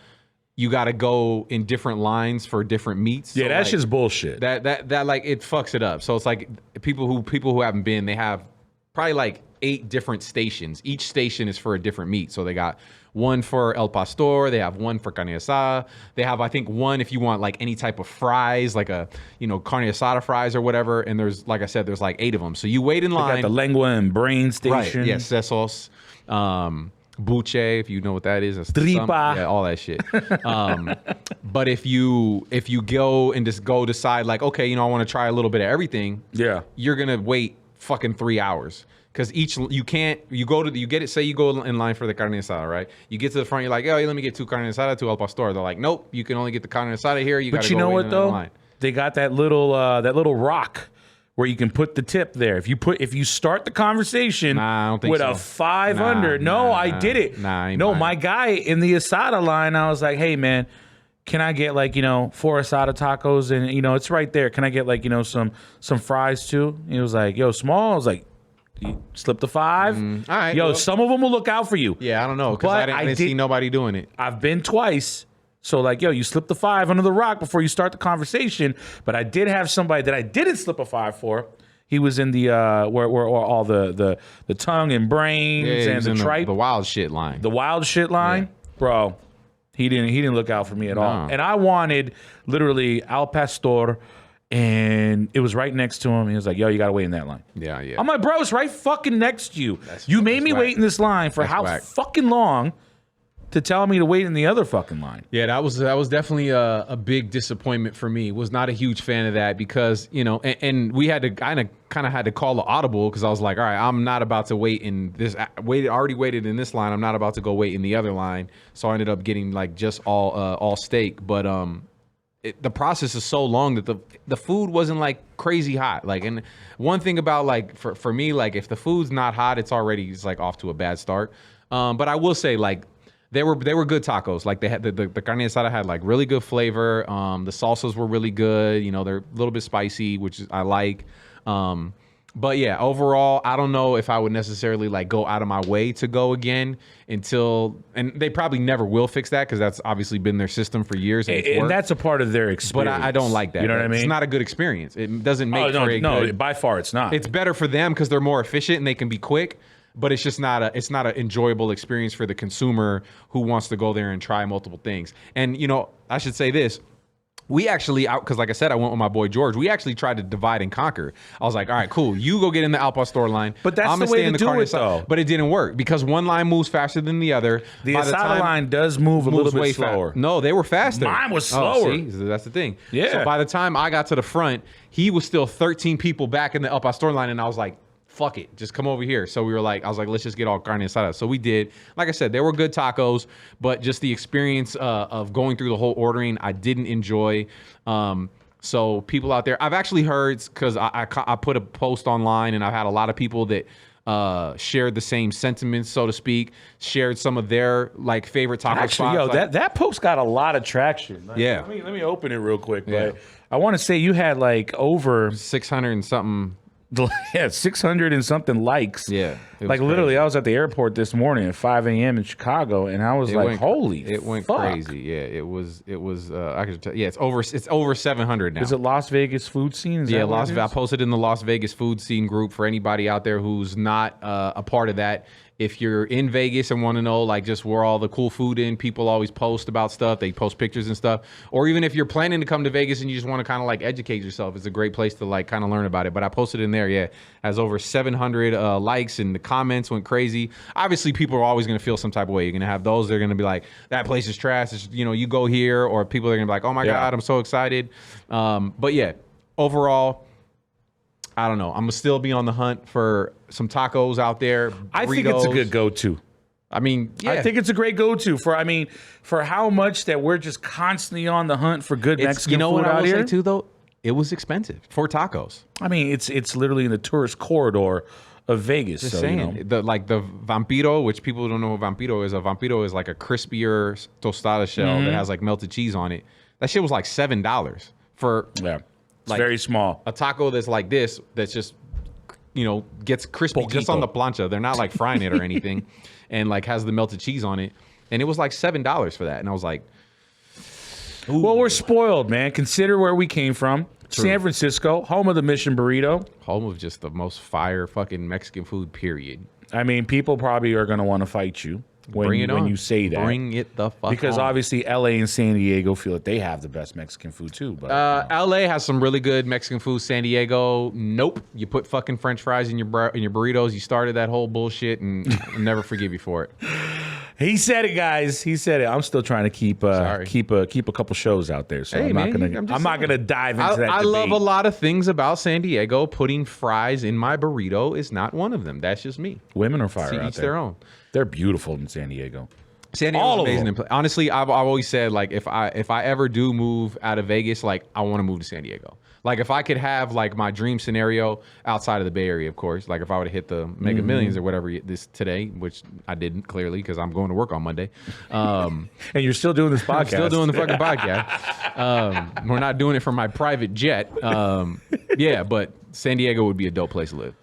[SPEAKER 2] you got to go in different lines for different meats.
[SPEAKER 1] Yeah,
[SPEAKER 2] so
[SPEAKER 1] that's
[SPEAKER 2] like,
[SPEAKER 1] just bullshit.
[SPEAKER 2] That like it fucks it up. So it's like people who haven't been, they have probably like 8 different stations. Each station is for a different meat. So they got one for El Pastor. They have one for carne asada. They have, I think, one if you want like any type of fries, like a, you know, carne asada fries or whatever. And there's, like I said, there's like 8 of them. So you wait in line.
[SPEAKER 1] They got the lengua and brain station.
[SPEAKER 2] Right. Yeah, sesos. Buche, if you know what that is.
[SPEAKER 1] Tripa.
[SPEAKER 2] Yeah, all that shit. But if you go and just go decide like, okay, you know, I want to try a little bit of everything.
[SPEAKER 1] Yeah.
[SPEAKER 2] You're going to wait fucking 3 hours. Because you get it, say you go in line for the carne asada, right? You get to the front, you're like, oh, let me get 2 carne asada, 2 al pastor. They're like, nope, you can only get the carne asada here. You got to go
[SPEAKER 1] know
[SPEAKER 2] wait
[SPEAKER 1] what
[SPEAKER 2] in
[SPEAKER 1] though?
[SPEAKER 2] line.
[SPEAKER 1] They got that little rock where you can put the tip there. If you start the conversation
[SPEAKER 2] Nah, I don't think
[SPEAKER 1] with
[SPEAKER 2] so.
[SPEAKER 1] a 500, I did it.
[SPEAKER 2] Nah, I ain't
[SPEAKER 1] no,
[SPEAKER 2] buying
[SPEAKER 1] my
[SPEAKER 2] it.
[SPEAKER 1] guy in the asada line, I was like, hey man, can I get like, 4 asada tacos and it's right there. Can I get like, some fries too? He was like, yo, small. I was like, you slip the 5.
[SPEAKER 2] All right,
[SPEAKER 1] Yo,
[SPEAKER 2] well-
[SPEAKER 1] some of them will look out for you.
[SPEAKER 2] Yeah, I don't know because
[SPEAKER 1] But
[SPEAKER 2] I didn't see nobody doing it.
[SPEAKER 1] I've been twice. So like, yo, you slip the 5 under the rock before you start the conversation. But I did have somebody that I didn't slip a 5 for. He was in the where all the tongue and brains
[SPEAKER 2] Yeah, he
[SPEAKER 1] and
[SPEAKER 2] was
[SPEAKER 1] the
[SPEAKER 2] in
[SPEAKER 1] tripe,
[SPEAKER 2] the wild shit line.
[SPEAKER 1] the wild shit line, bro. He didn't look out for me at all.
[SPEAKER 2] No.
[SPEAKER 1] And I wanted literally al pastor, and it was right next to him. He was like, yo, you gotta wait in that line.
[SPEAKER 2] Yeah.
[SPEAKER 1] I'm like, bro, it's right fucking next to you. You made me
[SPEAKER 2] whack.
[SPEAKER 1] wait in this line for how
[SPEAKER 2] whack.
[SPEAKER 1] fucking long to tell me to wait in the other fucking line.
[SPEAKER 2] Yeah, that was definitely a big disappointment for me. Was not a huge fan of that because and we had to kind of had to call the audible because I was like, all right, I'm not about to wait in this. Already waited in this line. I'm not about to go wait in the other line. So I ended up getting like just all steak. But the process is so long that the food wasn't like crazy hot. Like, and one thing about like for me, like if the food's not hot, it's like off to a bad start. But I will say like. They were good tacos. Like they had the carne asada had like really good flavor. The salsas were really good. They're a little bit spicy, which I like. But yeah, overall, I don't know if I would necessarily like go out of my way to go again and they probably never will fix that because that's obviously been their system for years.
[SPEAKER 1] And that's a part of their experience.
[SPEAKER 2] But I don't like that.
[SPEAKER 1] You know what I mean?
[SPEAKER 2] It's not a good experience. It doesn't make for a
[SPEAKER 1] no,
[SPEAKER 2] good.
[SPEAKER 1] by far it's not.
[SPEAKER 2] It's better for them because they're more efficient and they can be quick. But it's just not an enjoyable experience for the consumer who wants to go there and try multiple things. And I should say this. We actually, because like I said, I went with my boy George. We actually tried to divide and conquer. I was like, all right, cool. You go get in the Al Pastor line.
[SPEAKER 1] But that's
[SPEAKER 2] I'm
[SPEAKER 1] the
[SPEAKER 2] gonna
[SPEAKER 1] way
[SPEAKER 2] stay
[SPEAKER 1] to
[SPEAKER 2] in the
[SPEAKER 1] do
[SPEAKER 2] carne
[SPEAKER 1] it,
[SPEAKER 2] asada.
[SPEAKER 1] though.
[SPEAKER 2] But it didn't work because one line moves faster than the other.
[SPEAKER 1] The
[SPEAKER 2] By
[SPEAKER 1] asada
[SPEAKER 2] time-
[SPEAKER 1] line does move a little
[SPEAKER 2] moves
[SPEAKER 1] bit
[SPEAKER 2] way
[SPEAKER 1] slower.
[SPEAKER 2] No, they were faster.
[SPEAKER 1] Mine was
[SPEAKER 2] Oh,
[SPEAKER 1] slower.
[SPEAKER 2] see? That's the thing.
[SPEAKER 1] Yeah.
[SPEAKER 2] So by the time I got to the front, he was still 13 people back in the El Pastor line, and I was like, fuck it, just come over here. So I was like, let's just get all carne asada. So we did. Like I said, they were good tacos, but just the experience of going through the whole ordering, I didn't enjoy. So people out there, I've actually heard, because I put a post online, and I've had a lot of people that shared the same sentiments, so to speak, shared some of their like favorite taco
[SPEAKER 1] Actually,
[SPEAKER 2] spots.
[SPEAKER 1] yo, that post got a lot of traction. Like,
[SPEAKER 2] Yeah.
[SPEAKER 1] Let me open it real quick.
[SPEAKER 2] Yeah.
[SPEAKER 1] But I want to say you had like over
[SPEAKER 2] 600 and something.
[SPEAKER 1] 600 and something likes.
[SPEAKER 2] Yeah, it was
[SPEAKER 1] Like literally,
[SPEAKER 2] crazy.
[SPEAKER 1] I was at the airport this morning at 5 a.m. in Chicago, and I was like, holy
[SPEAKER 2] It went
[SPEAKER 1] fuck.
[SPEAKER 2] crazy. Yeah, it was I could tell. Yeah, it's over 700 now.
[SPEAKER 1] Is it Las Vegas food scene? Is
[SPEAKER 2] Yeah,
[SPEAKER 1] that what it
[SPEAKER 2] I
[SPEAKER 1] is?
[SPEAKER 2] posted in the Las Vegas food scene group for anybody out there who's not a part of that. If you're in Vegas and want to know like just where all the cool food in, people always post about stuff. They post pictures and stuff. Or even if you're planning to come to Vegas and you just want to kind of like educate yourself, it's a great place to like kind of learn about it. But I posted in there, yeah, has over 700 likes, and the comments went crazy. Obviously, people are always going to feel some type of way. You're going to have those that are going to be like, that place is trash. It's, you go here, or people are going to be like, oh my God, I'm so excited. But yeah, overall, I don't know. I'm gonna still be on the hunt for some tacos out there.
[SPEAKER 1] I think it's a
[SPEAKER 2] burritos.
[SPEAKER 1] good go-to.
[SPEAKER 2] I mean, yeah.
[SPEAKER 1] I think it's a great go-to for how much that we're just constantly on the hunt for good Mexican food
[SPEAKER 2] what I
[SPEAKER 1] out
[SPEAKER 2] will
[SPEAKER 1] here.
[SPEAKER 2] say too, though? It was expensive for tacos.
[SPEAKER 1] I mean, it's literally in the tourist corridor of Vegas.
[SPEAKER 2] Just
[SPEAKER 1] so,
[SPEAKER 2] saying, the vampiro, which people don't know what vampiro is. A vampiro is like a crispier tostada shell that has like melted cheese on it. That shit was like $7 for
[SPEAKER 1] yeah, it's
[SPEAKER 2] like,
[SPEAKER 1] very small.
[SPEAKER 2] a taco that's like this, that's just gets crispy just on the plancha. They're not like frying it or anything, and like has the melted cheese on it. And it was like $7 for that. And I was like, ooh.
[SPEAKER 1] Well, we're spoiled, man. Consider where we came from.
[SPEAKER 2] True.
[SPEAKER 1] San Francisco, home of the Mission Burrito.
[SPEAKER 2] Home of just the most fire fucking Mexican food, period.
[SPEAKER 1] I mean, people probably are going to want to fight you when you say that.
[SPEAKER 2] Bring it the fuck
[SPEAKER 1] because
[SPEAKER 2] on.
[SPEAKER 1] obviously LA and San Diego feel that they have the best Mexican food too. But
[SPEAKER 2] LA has some really good Mexican food. San Diego, nope. You put fucking French fries in your burritos. You started that whole bullshit, and I'll never forgive you for it.
[SPEAKER 1] he said it, guys. He said it. I'm still trying to keep
[SPEAKER 2] Sorry.
[SPEAKER 1] keep a couple shows out there. So
[SPEAKER 2] Hey,
[SPEAKER 1] I'm not
[SPEAKER 2] man,
[SPEAKER 1] gonna
[SPEAKER 2] I'm
[SPEAKER 1] not gonna dive into that.
[SPEAKER 2] I love a
[SPEAKER 1] debate.
[SPEAKER 2] lot of things about San Diego. Putting fries in my burrito is not one of them. That's just me.
[SPEAKER 1] Women are fire
[SPEAKER 2] To
[SPEAKER 1] out
[SPEAKER 2] each
[SPEAKER 1] there.
[SPEAKER 2] their own.
[SPEAKER 1] They're beautiful in San Diego.
[SPEAKER 2] San Diego's
[SPEAKER 1] All of
[SPEAKER 2] amazing.
[SPEAKER 1] them.
[SPEAKER 2] Honestly, I've always said like if I ever do move out of Vegas, like I want to move to San Diego. Like if I could have like my dream scenario outside of the Bay Area, of course. Like if I would have hit the Mega Millions or whatever this today, which I didn't clearly because I'm going to work on Monday.
[SPEAKER 1] And you're still doing this podcast.
[SPEAKER 2] I'm still doing the fucking podcast. We're not doing it from my private jet. Yeah, but San Diego would be a dope place to live.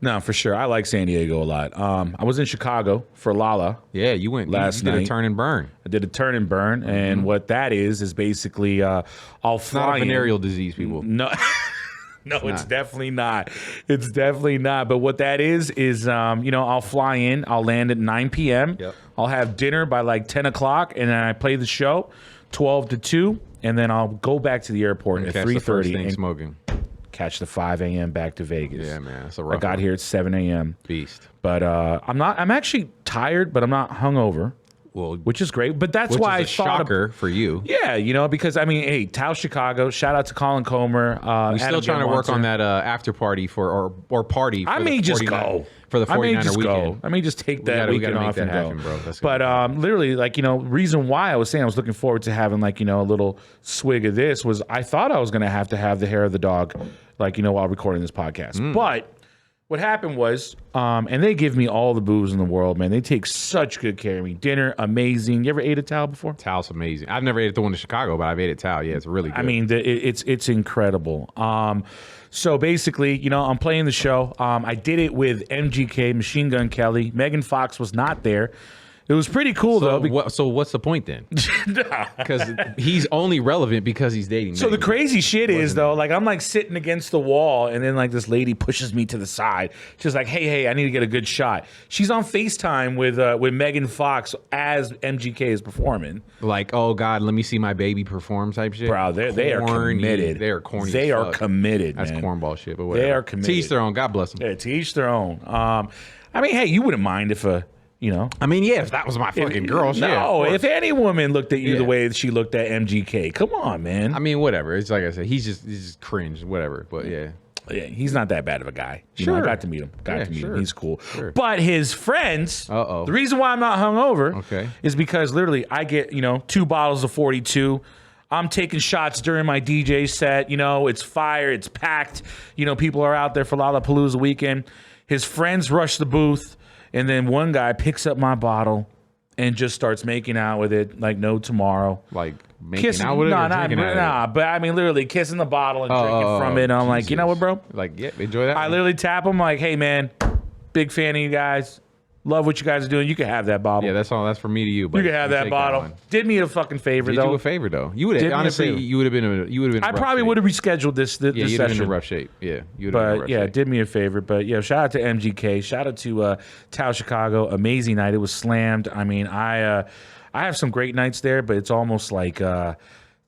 [SPEAKER 1] No, for sure. I like San Diego a lot. I was in Chicago for Lala.
[SPEAKER 2] Yeah, you went
[SPEAKER 1] last
[SPEAKER 2] you did
[SPEAKER 1] night.
[SPEAKER 2] a turn and burn.
[SPEAKER 1] I did a turn and burn, and what that is basically I'll
[SPEAKER 2] It's not
[SPEAKER 1] fly
[SPEAKER 2] a venereal disease, people.
[SPEAKER 1] No, no, it's definitely not. It's definitely not. But what that is I'll fly in. I'll land at 9 p.m.
[SPEAKER 2] Yep.
[SPEAKER 1] I'll have dinner by like 10 o'clock, and then I play the show 12 to 2, and then I'll go back to the airport at 3:30 and
[SPEAKER 2] smoking.
[SPEAKER 1] catch the 5 a.m. back to Vegas.
[SPEAKER 2] Yeah, man, that's a
[SPEAKER 1] I
[SPEAKER 2] rough
[SPEAKER 1] got
[SPEAKER 2] one.
[SPEAKER 1] here at 7 a.m.
[SPEAKER 2] Beast.
[SPEAKER 1] But I'm actually tired, but I'm not hungover,
[SPEAKER 2] Well,
[SPEAKER 1] which is great. But that's
[SPEAKER 2] which
[SPEAKER 1] why
[SPEAKER 2] is
[SPEAKER 1] I
[SPEAKER 2] a
[SPEAKER 1] thought
[SPEAKER 2] shocker for you.
[SPEAKER 1] yeah, because I mean, hey, Tao Chicago, shout out to Colin Comer.
[SPEAKER 2] We're still trying to work on that after party or party. For
[SPEAKER 1] I may
[SPEAKER 2] the
[SPEAKER 1] just
[SPEAKER 2] 49
[SPEAKER 1] go
[SPEAKER 2] for the 49er
[SPEAKER 1] I may just
[SPEAKER 2] weekend.
[SPEAKER 1] go. I may just take that
[SPEAKER 2] we
[SPEAKER 1] weekend
[SPEAKER 2] gotta make
[SPEAKER 1] off
[SPEAKER 2] that
[SPEAKER 1] and
[SPEAKER 2] happen,
[SPEAKER 1] go.
[SPEAKER 2] bro. That's
[SPEAKER 1] But literally, like reason why I was saying I was looking forward to having like a little swig of this was I thought I was gonna have the hair of the dog, while recording this podcast, but. What happened was, and they give me all the booze in the world, man. They take such good care of me. Dinner, amazing. You ever ate at Tao before?
[SPEAKER 2] Tao's amazing. I've never ate at the one in Chicago, but I've ate at Tao. Yeah, it's really good.
[SPEAKER 1] I mean, it's incredible. So basically, I'm playing the show. I did it with MGK, Machine Gun Kelly. Megan Fox was not there. It was pretty cool, though.
[SPEAKER 2] So what's the point then? Because he's only relevant because he's dating.
[SPEAKER 1] So the
[SPEAKER 2] Megan.
[SPEAKER 1] crazy shit is though, like I'm like sitting against the wall, and then like this lady pushes me to the side. She's like, "Hey, I need to get a good shot." She's on FaceTime with Megan Fox as MGK is performing.
[SPEAKER 2] Like, oh God, let me see my baby perform type shit.
[SPEAKER 1] Bro, they are committed.
[SPEAKER 2] They are corny.
[SPEAKER 1] They
[SPEAKER 2] as
[SPEAKER 1] are
[SPEAKER 2] fuck.
[SPEAKER 1] committed.
[SPEAKER 2] That's
[SPEAKER 1] man.
[SPEAKER 2] cornball shit. But whatever.
[SPEAKER 1] They are committed.
[SPEAKER 2] To each their own. God bless them.
[SPEAKER 1] Yeah, to each their own. I mean, hey, you wouldn't mind if
[SPEAKER 2] I mean, yeah, if that was my fucking girl, shit.
[SPEAKER 1] No, if any woman looked at you the
[SPEAKER 2] Yeah.
[SPEAKER 1] way she looked at MGK, come on, man.
[SPEAKER 2] I mean, whatever. It's like I said, he's just cringe, whatever. But yeah.
[SPEAKER 1] Yeah, he's not that bad of a guy. I
[SPEAKER 2] Sure.
[SPEAKER 1] got to meet him.
[SPEAKER 2] Yeah,
[SPEAKER 1] him.
[SPEAKER 2] sure.
[SPEAKER 1] He's cool.
[SPEAKER 2] Sure.
[SPEAKER 1] But his friends,
[SPEAKER 2] Uh-oh.
[SPEAKER 1] the reason why I'm not hungover
[SPEAKER 2] Okay.
[SPEAKER 1] is because literally I get, 2 bottles of 42. I'm taking shots during my DJ set. It's fire. It's packed. People are out there for Lollapalooza weekend. His friends rush the booth. And then one guy picks up my bottle and just starts making out with it like no tomorrow.
[SPEAKER 2] Like making out with it or drinking out of it?
[SPEAKER 1] But I mean literally kissing the bottle and drinking from it. And I'm like, you know what, bro?
[SPEAKER 2] Like, yeah, enjoy that.
[SPEAKER 1] I literally tap him like, hey man, big fan of you guys. Love what you guys are doing. You can have that bottle.
[SPEAKER 2] Yeah, that's all. That's from me to you. But
[SPEAKER 1] you can have that
[SPEAKER 2] take
[SPEAKER 1] bottle.
[SPEAKER 2] one.
[SPEAKER 1] Did me a fucking favor
[SPEAKER 2] Did
[SPEAKER 1] though.
[SPEAKER 2] you a favor though? You would
[SPEAKER 1] Did me
[SPEAKER 2] have
[SPEAKER 1] a
[SPEAKER 2] honestly.
[SPEAKER 1] favor.
[SPEAKER 2] You would have been. In
[SPEAKER 1] I probably would have rescheduled this
[SPEAKER 2] Yeah, you'd have been
[SPEAKER 1] session.
[SPEAKER 2] in rough shape. Yeah, you'd have been in
[SPEAKER 1] But
[SPEAKER 2] rough
[SPEAKER 1] yeah,
[SPEAKER 2] shape.
[SPEAKER 1] did me a favor. But yeah, shout out to MGK. Shout out to Tao Chicago. Amazing night. It was slammed. I mean, I have some great nights there, but it's almost like I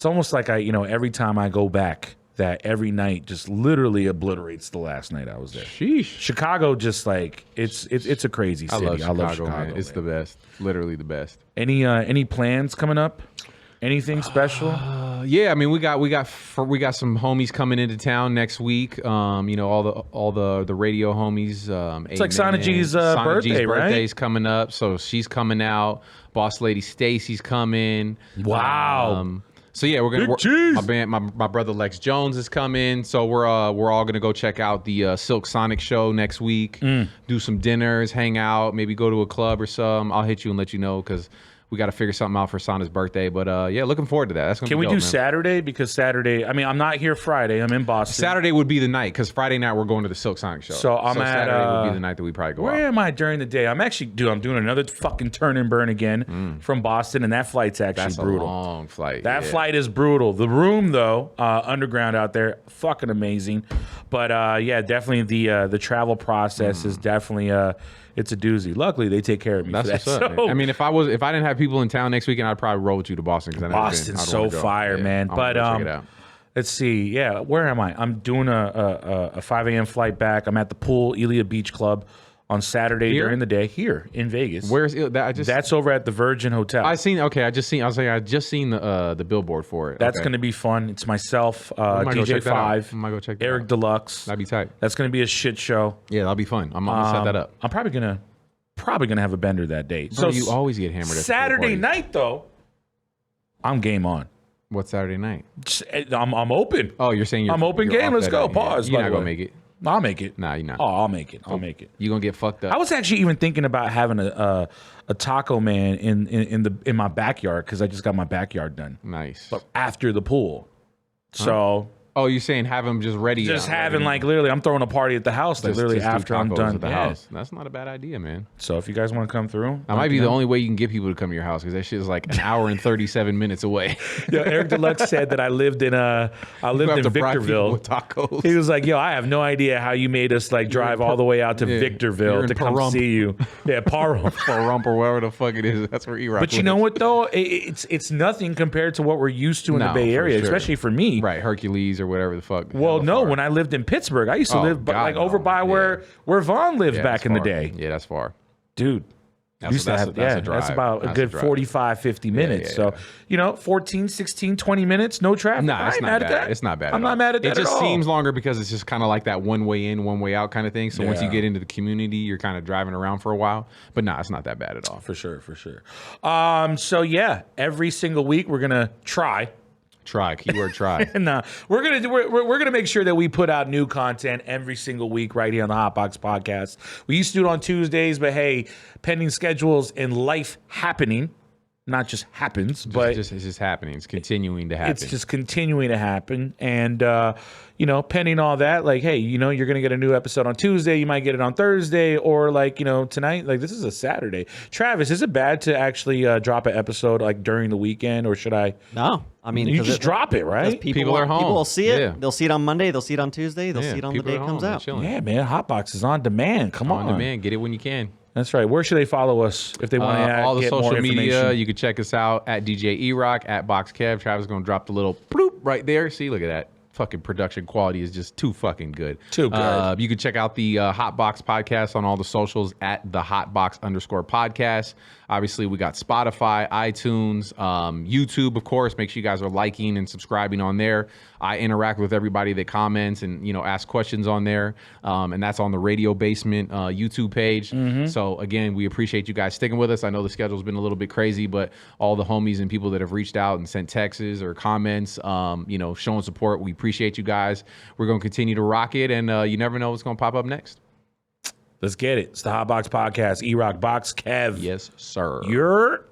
[SPEAKER 1] every time I go back, that every night just literally obliterates the last night I was there.
[SPEAKER 2] Sheesh.
[SPEAKER 1] Chicago just like it's a crazy
[SPEAKER 2] I
[SPEAKER 1] city.
[SPEAKER 2] love Chicago, man. It's the best. Literally the best.
[SPEAKER 1] Any plans coming up? Anything special?
[SPEAKER 2] Yeah, I mean, we got some homies coming into town next week. All the radio homies. It's
[SPEAKER 1] like Sana G's birthday, right?
[SPEAKER 2] Birthday's coming up, so she's coming out. Boss lady Stacy's coming.
[SPEAKER 1] Wow.
[SPEAKER 2] So yeah, my band, my brother Lex Jones is coming. So we're all gonna go check out the Silk Sonic show next week. Do some dinners, hang out, maybe go to a club or some. I'll hit you and let you know because we got to figure something out for Sana's birthday. But yeah, looking forward to that. That's gonna
[SPEAKER 1] Can
[SPEAKER 2] be
[SPEAKER 1] we
[SPEAKER 2] dope,
[SPEAKER 1] do
[SPEAKER 2] man.
[SPEAKER 1] Saturday? Because Saturday, I mean, I'm not here Friday. I'm in Boston.
[SPEAKER 2] Saturday would be the night because Friday night we're going to the Silk Sonic show.
[SPEAKER 1] So I'm at,
[SPEAKER 2] Saturday would be the night that we probably go
[SPEAKER 1] Where
[SPEAKER 2] out.
[SPEAKER 1] am I during the day? I'm doing another fucking turn and burn again from Boston, and that flight's actually
[SPEAKER 2] That's
[SPEAKER 1] brutal.
[SPEAKER 2] a long flight.
[SPEAKER 1] That
[SPEAKER 2] yeah.
[SPEAKER 1] flight is brutal. The room, though, underground out there, fucking amazing. But yeah, definitely the travel process is definitely it's a doozy. Luckily, they take care of me.
[SPEAKER 2] That's
[SPEAKER 1] for that.
[SPEAKER 2] what's up.
[SPEAKER 1] So,
[SPEAKER 2] Man. I mean, if I didn't have people in town next weekend, I'd probably roll with you to Boston because
[SPEAKER 1] Boston's so fire, man. But
[SPEAKER 2] check it out.
[SPEAKER 1] let's see. Yeah, where am I? I'm doing a 5 a.m. flight back. I'm at the pool, Elia Beach Club, on Saturday
[SPEAKER 2] Here?
[SPEAKER 1] during the day here in Vegas.
[SPEAKER 2] Where's that?
[SPEAKER 1] That's over at the Virgin Hotel.
[SPEAKER 2] I seen the billboard for it.
[SPEAKER 1] That's going to be fun. It's myself,
[SPEAKER 2] might go
[SPEAKER 1] DJ
[SPEAKER 2] check that out.
[SPEAKER 1] 5,
[SPEAKER 2] I might go check that
[SPEAKER 1] Eric
[SPEAKER 2] out.
[SPEAKER 1] Deluxe.
[SPEAKER 2] That'd be tight.
[SPEAKER 1] That's going to be a shit show.
[SPEAKER 2] Yeah, that'll be fun. I'm gonna set that up.
[SPEAKER 1] I'm probably going to Probably gonna have a bender that day.
[SPEAKER 2] Bro,
[SPEAKER 1] So
[SPEAKER 2] you always get hammered. At
[SPEAKER 1] Saturday
[SPEAKER 2] pool parties.
[SPEAKER 1] night though, I'm game on.
[SPEAKER 2] What's Saturday night?
[SPEAKER 1] I'm open.
[SPEAKER 2] Oh, you're saying
[SPEAKER 1] I'm open
[SPEAKER 2] you're
[SPEAKER 1] game.
[SPEAKER 2] off
[SPEAKER 1] Let's
[SPEAKER 2] that
[SPEAKER 1] go.
[SPEAKER 2] night. Yeah.
[SPEAKER 1] Pause.
[SPEAKER 2] You're
[SPEAKER 1] by
[SPEAKER 2] not
[SPEAKER 1] the
[SPEAKER 2] gonna
[SPEAKER 1] way.
[SPEAKER 2] make it.
[SPEAKER 1] I'll make it.
[SPEAKER 2] Nah, you're not.
[SPEAKER 1] Oh, I'll make it. I'll make it.
[SPEAKER 2] You gonna get fucked up.
[SPEAKER 1] I was actually even thinking about having a taco man in my backyard because I just got my backyard done.
[SPEAKER 2] Nice.
[SPEAKER 1] But after the pool, so
[SPEAKER 2] Oh, you're saying have them just ready?
[SPEAKER 1] just
[SPEAKER 2] ready
[SPEAKER 1] having
[SPEAKER 2] to-
[SPEAKER 1] like literally, I'm throwing a party at the house like
[SPEAKER 2] just-
[SPEAKER 1] literally
[SPEAKER 2] just do
[SPEAKER 1] after I'm
[SPEAKER 2] tacos
[SPEAKER 1] done.
[SPEAKER 2] at the
[SPEAKER 1] Yeah.
[SPEAKER 2] house. That's not a bad idea, man.
[SPEAKER 1] So if you guys want to come through,
[SPEAKER 2] That might be the only way you can get people to come to your house because that shit is like an hour and 37 minutes away.
[SPEAKER 1] Yeah, Eric Deluxe said that I lived in
[SPEAKER 2] Victorville
[SPEAKER 1] Victorville.
[SPEAKER 2] with tacos.
[SPEAKER 1] He was like, "Yo, I have no idea how you made us like drive all the way out to
[SPEAKER 2] yeah,
[SPEAKER 1] Victorville
[SPEAKER 2] you're
[SPEAKER 1] to
[SPEAKER 2] in
[SPEAKER 1] come
[SPEAKER 2] Pahrump.
[SPEAKER 1] see you." Yeah, Pahrump.
[SPEAKER 2] or rump or wherever the fuck it is. That's where E-Rock
[SPEAKER 1] But you know what though? It's nothing compared to what we're used to in
[SPEAKER 2] No,
[SPEAKER 1] the Bay
[SPEAKER 2] for
[SPEAKER 1] Area,
[SPEAKER 2] sure.
[SPEAKER 1] especially for me.
[SPEAKER 2] Right, Hercules or whatever the fuck.
[SPEAKER 1] Well,
[SPEAKER 2] Hella
[SPEAKER 1] no,
[SPEAKER 2] far.
[SPEAKER 1] when I lived in Pittsburgh, I used to
[SPEAKER 2] Oh,
[SPEAKER 1] live
[SPEAKER 2] God,
[SPEAKER 1] like over
[SPEAKER 2] no.
[SPEAKER 1] by
[SPEAKER 2] Yeah.
[SPEAKER 1] where Vaughn lived
[SPEAKER 2] Yeah,
[SPEAKER 1] back
[SPEAKER 2] that's
[SPEAKER 1] in the
[SPEAKER 2] far.
[SPEAKER 1] day.
[SPEAKER 2] Yeah, that's far.
[SPEAKER 1] Dude.
[SPEAKER 2] That's
[SPEAKER 1] Used
[SPEAKER 2] a-
[SPEAKER 1] to
[SPEAKER 2] that's
[SPEAKER 1] have,
[SPEAKER 2] a- that's a
[SPEAKER 1] yeah, that's
[SPEAKER 2] drive.
[SPEAKER 1] about a
[SPEAKER 2] That's a
[SPEAKER 1] good
[SPEAKER 2] drive.
[SPEAKER 1] 45, 50 minutes.
[SPEAKER 2] yeah,
[SPEAKER 1] So, 14, 16, 20 minutes, no traffic.
[SPEAKER 2] Nah,
[SPEAKER 1] I
[SPEAKER 2] it's
[SPEAKER 1] ain't
[SPEAKER 2] not
[SPEAKER 1] mad at
[SPEAKER 2] bad.
[SPEAKER 1] that.
[SPEAKER 2] It's not bad.
[SPEAKER 1] I'm
[SPEAKER 2] at
[SPEAKER 1] not
[SPEAKER 2] all.
[SPEAKER 1] mad at that
[SPEAKER 2] It just
[SPEAKER 1] at all.
[SPEAKER 2] seems longer because it's just kind of like that one way in, one way out kind of thing. So once you
[SPEAKER 1] Yeah.
[SPEAKER 2] get into the community, you're kind of driving around for a while. But nah, it's not that bad at all.
[SPEAKER 1] For sure. So, yeah, every single week we're going to try.
[SPEAKER 2] Try, keyword try.
[SPEAKER 1] And we're gonna make sure that we put out new content every single week right here on the Hotbox Podcast. We used to do it on Tuesdays, but hey, pending schedules and life happening, not just happens, but
[SPEAKER 2] It's just happening. It's continuing to happen.
[SPEAKER 1] it's just continuing to happen. And pending all that, like, hey, you're gonna get a new episode on Tuesday. You might get it on Thursday, or like, tonight. Like, this is a Saturday. Travis, is it bad to actually drop an episode like during the weekend, or should I?
[SPEAKER 4] No, I mean
[SPEAKER 1] You
[SPEAKER 4] 'cause
[SPEAKER 1] just drop it, right?
[SPEAKER 2] People are home.
[SPEAKER 4] People will see it.
[SPEAKER 2] Yeah.
[SPEAKER 4] They'll see it on Monday. They'll see it on Tuesday. They'll
[SPEAKER 2] Yeah,
[SPEAKER 4] see it on the
[SPEAKER 2] people
[SPEAKER 4] day
[SPEAKER 2] are
[SPEAKER 4] it comes
[SPEAKER 2] home,
[SPEAKER 4] out.
[SPEAKER 2] chilling.
[SPEAKER 1] Yeah, man, Hotbox is on demand. Come
[SPEAKER 2] On demand. Get it when you can.
[SPEAKER 1] That's right. Where should they follow us if they want to
[SPEAKER 2] All the
[SPEAKER 1] get more
[SPEAKER 2] social
[SPEAKER 1] information?
[SPEAKER 2] media, you can check us out at DJ E-Rock, at Box Kev. Travis is going to drop the little bloop right there. See, look at that. Fucking production quality is just too fucking good.
[SPEAKER 1] Too good.
[SPEAKER 2] You can check out the Hotbox podcast on all the socials at the Hotbox_podcast. Obviously, we got Spotify, iTunes, YouTube, of course. Make sure you guys are liking and subscribing on there. I interact with everybody that comments and, ask questions on there. And that's on the Radio Basement YouTube page. So, again, we appreciate you guys sticking with us. I know the schedule's been a little bit crazy, but all the homies and people that have reached out and sent texts or comments, showing support, we appreciate you guys. We're going to continue to rock it, and you never know what's going to pop up next.
[SPEAKER 1] Let's get it. It's the Hotbox Podcast. E-Rock Box Kev.
[SPEAKER 2] Yes, sir.
[SPEAKER 1] You're